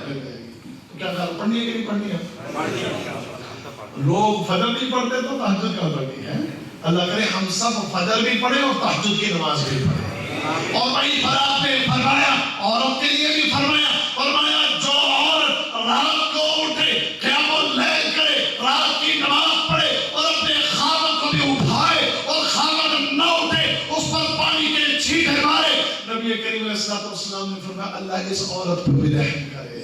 مل جائے گی. تو کیا کہا پڑھنی ہے کہ نہیں پڑھنی ہے؟ لوگ فجر بھی پڑھتے تو تہجد کیا پڑھنی ہے؟ اللہ کرے ہم سب فجر بھی پڑھیں اور تہجد کی نماز بھی پڑھیں. اور بھائی برات میں فرمایا، عورت کے لیے بھی فرمایا، فرمایا جو عورت رات کو اٹھے، قیام اللیل کرے، رات کی نماز پڑھے اور اپنے خاوند کو بھی اٹھائے اور خاوند نہ اٹھے اس پر پانی کے چھینٹے مارے، نبی کریم علیہ السلام نے فرمایا اللہ اس عورت پر بھی رحم کرے،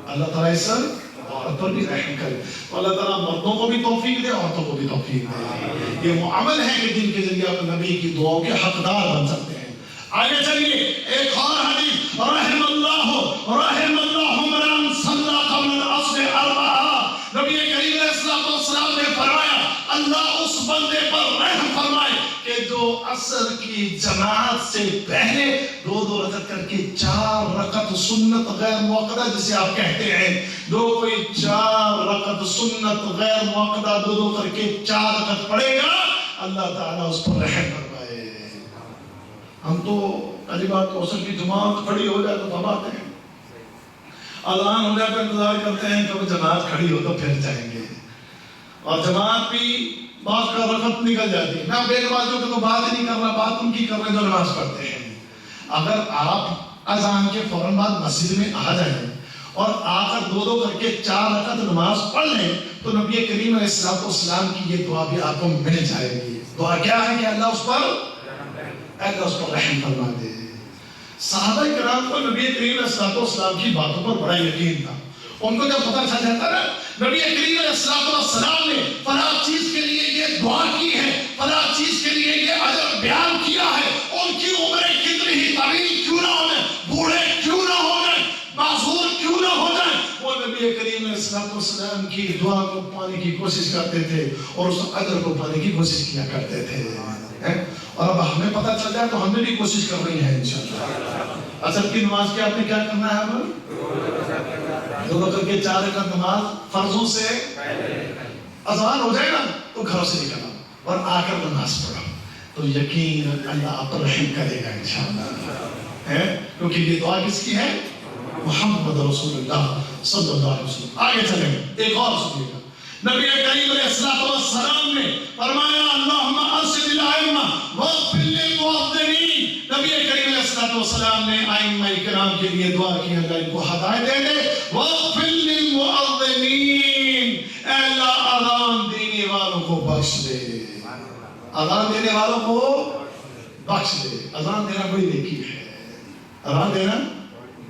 اللہ تعالیٰ اس عورت پر بھی رحم کرے. تو اللہ تعالیٰ مردوں کو بھی توفیق دے، عورتوں کو بھی توفیق دے. یہ وہ عمل ہے کہ جن کے ذریعے آپ نبی کی دعاؤں کے حقدار بن سکتے ہیں. آگے چلیے ایک اور حدیث، رحم اللہ من صلی قبل العصر اربعہ. نبی کریم علیہ السلام نے فرمایا اللہ اس بندے پر رحم فرمائے کہ جو عصر کی جماعت سے پہلے دو رکعت کر کے 4 رکعت سنت غیر موقدہ جسے آپ کہتے ہیں، جو کوئی 4 رکعت سنت غیر موقدہ دو کر کے 4 رکعت پڑھے گا اللہ تعالیٰ اس پر رحم فرمائے. ہم تو پہلی بات تو عصر کی جماعت کھڑی ہو جائے تو ہم آتے ہیں، اذان ہو جائے تو انتظار کرتے ہیں کب جماعت کھڑی ہو تو پھر جائیں گے، اور جماعت بھی بعض کا رکعت نکل جاتی ہے. میں بے نمازیوں کی تو بات ہی نہیں کر رہا، بات ان کی کر رہے ہیں جو نماز پڑھتے ہیں. اگر آپ اذان کے فوراً بعد مسجد میں آ جائیں اور آ کر دو کر کے 4 رکعت نماز پڑھ لیں تو نبی کریم علیہ السلام کی یہ دعا بھی آپ کو مل جائے گی. دعا کیا ہے کہ اللہ اس پر رحم فرما دے. صحابہ کرام کو نبی کریم علیہ السلام کی باتوں پر بڑا یقین تھا. ان کو جب پتہ چل جاتا نا نبی کریم علیہ السلام نے فلاں چیز کے لیے یہ دعا کی ہے، فلاں چیز کے لیے یہ اجر بیان کیا ہے، ان کی عمریں کتنی ہی طویل کیوں نہ ہو جائیں، بوڑھے کیوں نہ ہو جائیں، معذور کیوں نہ ہو جائیں، وہ نبی کریم علیہ السلام کی دعا کو پانے کی کوشش کرتے تھے اور اس اجر کو پانے کی کوشش کیا کرتے تھے. اور اب ہمیں پتہ چل جائے تو ہم نے بھی کوشش کر رہی ہیں انشاءاللہ. عصر کی نماز کے آپ نے کیا کرنا ہے؟ ہمیں 2 کر کے 4 رکعت نماز فرضوں سے اذان ہو جائے گا تو گھروں سے نکلنا اور آ کر نماز پڑھو تو یقین اللہ آپ پر رحم کرے گا انشاءاللہ. کیونکہ یہ دعا کس کی ہے؟ محمد رسول اللہ صلی اللہ علیہ وسلم. آگے چلیں گے ایک اور سنیے گا. نبی کریم علیہ السلام نے فرمایا اللہم ارشد الائمہ واغفر للمؤذنین. نبی کریم علیہ السلام نے ائمہ کرام کے لیے دعا کی اللہ ان کو ہدایت دے دے. واغفر للمؤذنین، اے اللہ اذان دینے والوں کو بخش دے، اذان دینے والوں کو بخش دے. اذان دینا بڑی نیکی ہے، اذان دینا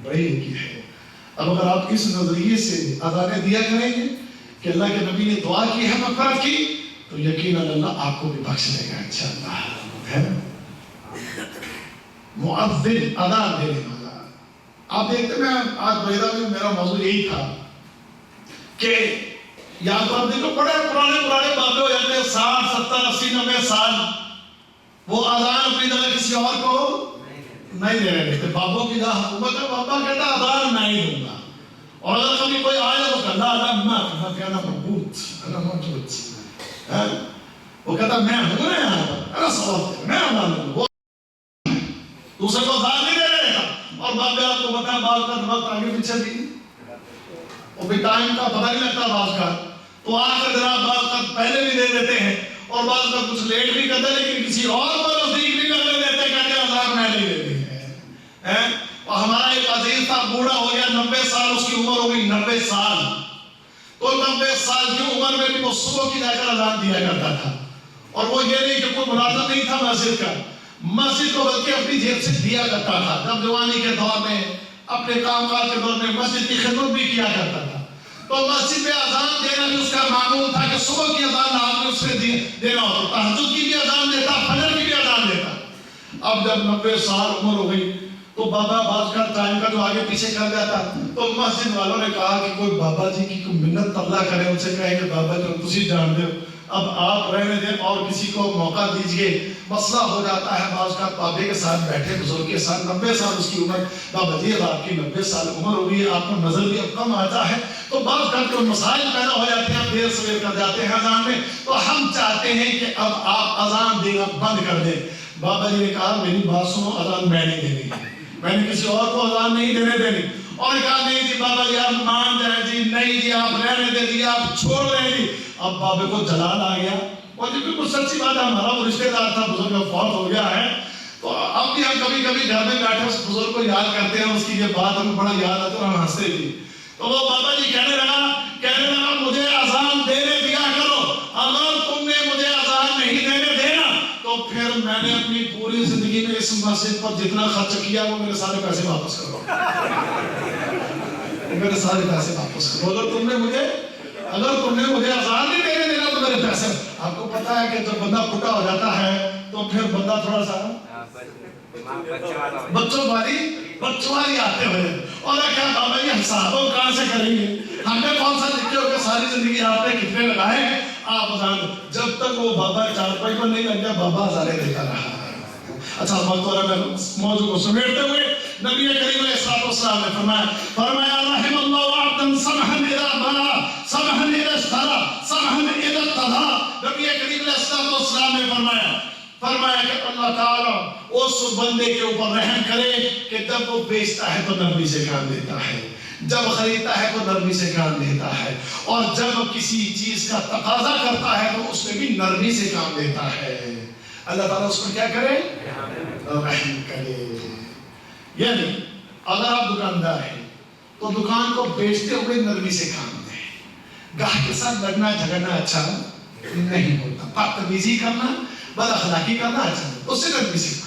بڑی نیکی ہے. اب اگر آپ اس نظریے سے اذانیں دیا کریں گے کہ اللہ کے نبی نے دعا کی ہے مغفرت کی تو یقیناً اللہ آپ کو بھی بخش دے گا انشاءاللہ. مؤذن اذان دینے والا. آپ دیکھتے ہیں آج بریدہ میں میرا موضوع یہی تھا کہ یا تو آپ دیکھو بڑے پرانے بابے ہو جاتے ہیں 60 70 80 90 سال، وہ اذان اپنی جگہ کسی اور کو نہیں دے رہے تھے. بابوں کی جہاں حکومت ہے بابا کہتا اذان میں ہی دوں گا، اور اگر کبھی کوئی آئے تو کہتا انا موجود، وہ کہتا میں ہوں نا یہاں پر، دوسرے کو اذان نہیں دے رہے تھا. اور بابے آپ کو پتا ہے بعض کا وقت آگے پیچھے بھی اور بھی ٹائم کا پتہ نہیں لگتا بعض کا، تو آ کر جناب بعض کا پہلے بھی دے دیتے ہیں اور بعض کا کچھ لیٹ بھی کرتے ہیں، لیکن کسی اور کو نزدیک بھی کر دیتے ہیں، کہتے ہیں اذان میں نہیں دیتی ہے۔ اور ہمارا ایک عزیز تھا، بوڑھا ہو گیا، 90 سال اس کی عمر ہو گئی، 90 سال، تو 90 سال کی عمر میں بھی وہ صبح کی جا کر اذان دیا کرتا تھا، اور وہ یہ نہیں کہ کوئی ملازم نہیں تھا مسجد کا، مسجد کو بلکہ اپنی جیب سے دیا کرتا تھا، جب جوانی کے دور میں اپنے کام کاج کے دور میں مسجد کی خدمت بھی کیا کرتا تھا، تو مسجد میں اذان دینا بھی اس کا معمول تھا کہ صبح کی اذان آپ نے اس سے دینا ہوتا، تہجد کی بھی اذان دیتا، فجر کی بھی اذان دیتا۔ اب جب 90 سال عمر ہو گئی تو بابا باز کا ٹائم کا جو آگے پیچھے کر جاتا، تو مسجد والوں نے کہا کہ کوئی بابا جی کی کوئی منت اللہ کرے، ان سے کہے کہ بابا جی تسی جان دے، اب آپ رہنے دیں اور کسی کو موقع دیجئے۔ مسئلہ ہو جاتا ہے بعض کا بابے کے ساتھ بیٹھے بزرگ کے ساتھ، 90 سال اس کی عمر، بابا جی اب آپ کی 90 سال عمر ہو گئی ہے، آپ کو نظر بھی اب کم آتا ہے، تو بعض کا کوئی مسائل پیدا ہو جاتے ہیں، دیر سویر کر جاتے ہیں اذان میں، تو ہم چاہتے ہیں کہ اب آپ اذان دینا بند کر دیں۔ بابا جی نے کہا میری بات سنو، اذان میں نہیں دینی، میں نے کسی اور کو اذان نہیں دینے دینی، اور کہا نہیں جی بابا جی آپ مان جائیں جی، نہیں جی آپ رہنے دیں جی، آپ چھوڑ رہے جی۔ اب بابے کو جلال آ گیا، اور جی بالکل سچی بات ہے، ہمارا وہ رشتہ دار تھا، بزرگ فوت ہو گیا ہے، تو اب بھی ہم کبھی کبھی گھر میں بیٹھے اس بزرگ کو یاد کرتے ہیں، اس کی یہ بات ہمیں بڑا یاد آتا ہے، ہم ہنستے تھے، تو وہ بابا جی کہنے لگا مجھے اذان دینے دیا کرو، اگر تم نے مجھے اذان نہیں دینے دینا تو پھر میں نے اپنی پوری زندگی میں اس مسجد پر جتنا خرچ کیا وہ میرے سارے پیسے واپس کرو، میرے سارے پیسے واپس کرو، اگر تم نے مجھے اذان نہیں دینے دینا تو میرے پیسے۔ آپ کو پتا ہے کہ جب بندہ پھٹا ہو جاتا ہے تو پھر بندہ تھوڑا سا بچوں والی آتے ہوئے، اور کیا بابا یہ حسابوں کہاں سے کریں گے، ہمیں کون سا لکھتے ہو کہ ساری زندگی آپ نے کتنے لگائے ہیں، آپ اذان، جب تک وہ بابا چارپائی پر نہیں لگ گیا بابا ہزارے دیتا رہا۔ اچھا موضوع کو سمیٹتے ہوئے نبی کریم علیہ السلام نے فرمایا رحم اللہ عبدا سمحا اذا بلا سمحا اذا اشترى سمحا اذا اقتضى۔ نبی کریم علیہ السلام نے فرمایا کہ اللہ تعالیٰ اس بندے کے اوپر رحم کرے کہ جب وہ بیچتا ہے تو نرمی سے کام لیتا ہے، جب خریدتا ہے تو نرمی سے کام لیتا ہے، اور جب کسی چیز کا تقاضا کرتا ہے تو اس میں بھی نرمی سے کام لیتا ہے۔ اللہ تعالیٰ اس پر کیا کرے؟ رحم کرے۔ یعنی اگر آپ دکاندار ہیں تو دکان کو بیچتے ہوئے نرمی سے کام دیں، گاہک کے ساتھ لڑنا جھگڑنا اچھا نہیں ہوتا، بدتمیزی کرنا بد اخلاقی کرنا اچھا نہیں، اس سے نرمی سے کام۔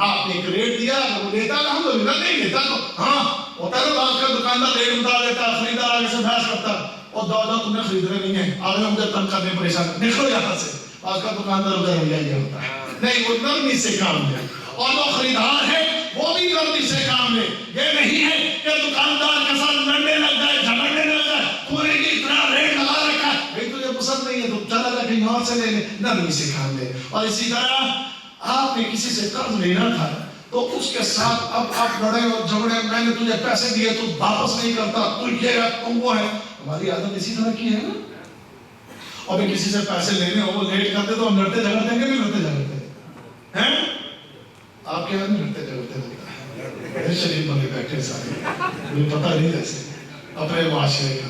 آپ نے ایک ریٹ دیا، اگر وہ لیتا الحمدللہ، نہیں لیتا تو ہاں ہوتا ہے نا، بعض کا دکاندار ریٹ بتا دیتا، خریدار آگے سے بحث کرتا، اور دادا تم نے خریدنے نہیں ہے، آگے ہم جب تنگ کرنے پریشان نکلو یہاں سے، بعض کا دکاندار ادھر ہو جائے ہوتا ہے، نہیں وہ نرمی سے کام لے، اور جو خریدار ہے وہ بھی نرمی سے کام لے۔ یہ نہیں ہے کہ دکاندار کے ساتھ لڑنے لگ جائے، جھگڑنے لگ جائے، پورے کی اتنا ریٹ لگا رکھا ہے، بھائی تجھے پسند نہیں ہے تو چلا جا کہیں اور سے لے لے، نرمی سے کام لے۔ اور اسی طرح آپ نے کسی سے قرض لینا تھا تو اس کے ساتھ اب آپ لڑے اور جھگڑے، میں نے تجھے پیسے دیے تو واپس نہیں کرتا، تو یہ ہے تم وہ ہے، ہماری عادت اسی طرح کی ہے نا۔ اور بھی کسی سے پیسے لینے ہو وہ لیٹ کرتے تو ہم لڑتے جھگڑتے ہیں کہ نہیں لڑتے جھگڑتے ہیں؟ آپ کے آدمی لڑتے جھگڑتے رہتا ہے، بڑے شریف بنے بیٹھے سارے، مجھے پتہ نہیں جیسے اپنے معاشرے کا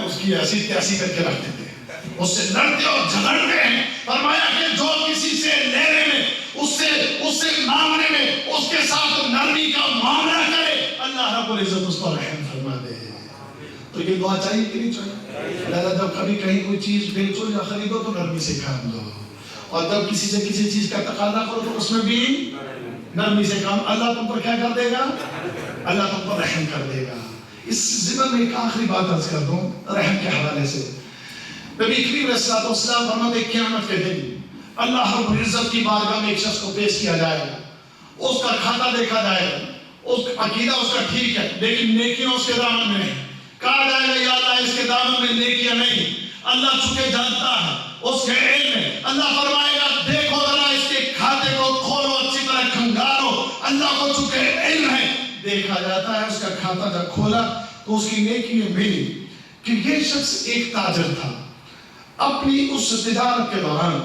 اس کی ایسی تیسی کر کے رکھ دیتے ہیں، اس سے لڑتے اور جھگڑتے ہیں۔ فرمایا کہ جو کسی سے لینے میں، اس سے مانگنے میں اس کے ساتھ نرمی کا معاملہ کرے، اللہ رب العزت اس پر رحم فرما دے۔ تو یہ دعا چاہیے کہ نہیں چاہیے؟ اللہ جب کبھی کہیں کوئی چیز بیچو یا خریدو تو نرمی سے کام لو، اور جب کسی سے کسی چیز کا تقاضا کرو تو اس میں بھی نرمی سے کام، اللہ تم پر کیا کر دے گا؟ اللہ تم پر رحم کر دے گا۔ اس ضمن میں ایک آخری بات عرض کر دوں رحم کے حوالے سے۔ نبی کریم علیہ السلام فرماتے ہیں قیامت کے دن اللہ رب العزت کی بارگاہ میں ایک شخص کو پیش کیا جائے گا، اس کا کھاتا دیکھا جائے گا، اس کا عقیدہ اس کا ٹھیک ہے لیکن نیکیاں اس کے دامن میں نہیں، کہا جائے گا یا اللہ اس کے دامن میں نیکیاں نہیں، اللہ چکے جانتا ہے، اس کے علم ہے، اللہ فرمائے گا دیکھو ذرا اس کے کھاتے کو کھولو، اچھی طرح کھنگالو، اللہ کو چکے علم ہے۔ دیکھا جاتا ہے اس کا کھاتا جب کھولا تو اس کی نیکیاں ملی کہ یہ شخص ایک تاجر تھا، اپنی اس تجارت کے دوران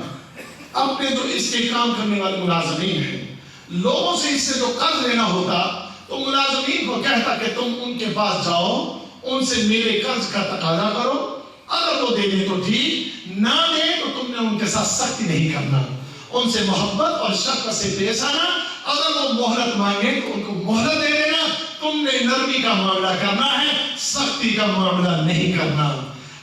اپنے جو اس کے کام کرنے والے ملازمین ہیں لوگوں سے اس سے جو قرض لینا ہوتا تو ملازمین کو کہتا کہ تم ان کے پاس جاؤ، ان سے میرے قرض کا تقاضا کرو، اگر وہ دے دیں تو ٹھیک، نہ دیں تو تم نے ان کے ساتھ سختی نہیں کرنا، ان سے محبت اور شفقت سے پیش آنا، اگر وہ مہلت مانگے تو ان کو مہلت دے دینا، تم نے نرمی کا معاملہ کرنا ہے، سختی کا معاملہ نہیں کرنا۔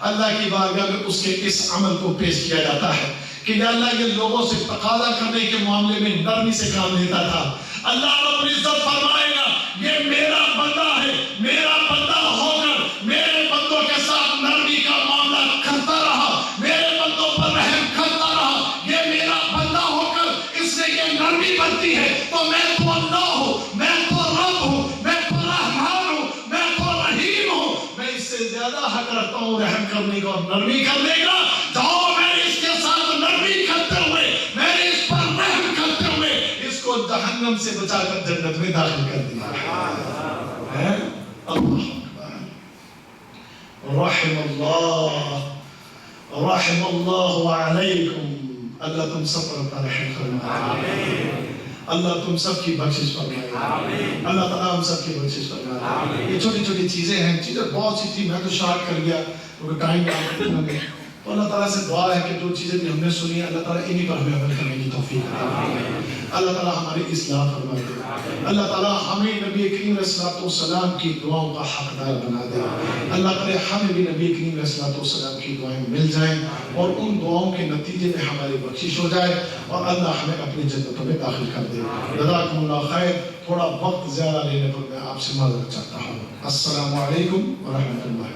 اللہ کی بارگاہ میں اس کے اس عمل کو پیش کیا جاتا ہے کہ یا اللہ یہ لوگوں سے تقاضا کرنے کے معاملے میں نرمی سے کام لیتا تھا۔ اللہ رب العزت فرمائے گا یہ میرا بندہ ہے، میرا بندہ ہو کر میرے بندوں کے ساتھ نرمی کا معاملہ کرتا رہا، میرے بندوں پر رحم کرتا رہا، یہ میرا بندہ ہو کر اس نے یہ نرمی برتی ہے، تو میں تو اللہ ہوں، میں تو رب ہوں، میں تو رحمان ہوں، میں تو رحیم ہوں، میں اس سے زیادہ حق رکھتا ہوں رحم کرنے کا اور نرمی کرنے کا۔ جاؤ میں اس کے ساتھ نرمی کرتے ہوئے، میں نے اس پر رحم کرتے ہوئے اس کو جہنم سے بچا کر جنت میں داخل کر دیا ہے۔ اللہ رحم اللہ علیکم، اللہ تم سب پر اپنا رحم فرمائے، اللہ تم سب کی بخشش فرمائے، اللہ تعالیٰ ہم سب کی بخشش فرمائے۔ یہ چھوٹی چھوٹی چیزیں ہیں، چیزیں بہت سی تھی، میں تو شارٹ کر گیا کیونکہ ٹائم نہیں۔ تو اللہ تعالیٰ سے دعا ہے کہ جو چیزیں بھی ہم نے سنی اللہ تعالیٰ انہی پر ہمیں عمل کرنے کی توفیق عطا فرمائے، اللہ تعالیٰ ہماری اصلاح فرما دے، اللہ تعالیٰ ہمیں نبی کریم علیہ السلام کی دعاؤں کا حقدار بنا دے، اللہ تعالیٰ ہمیں بھی نبی کریم علیہ السلام کی دعائیں مل جائیں اور ان دعاؤں کے نتیجے میں ہماری بخشش ہو جائے اور اللہ ہمیں اپنی جنتوں میں داخل کر دے۔ جزاکم اللہ خیر، تھوڑا وقت زیادہ لینے پر میں آپ سے معذرت چاہتا ہوں۔ السلام علیکم ورحمۃ اللہ۔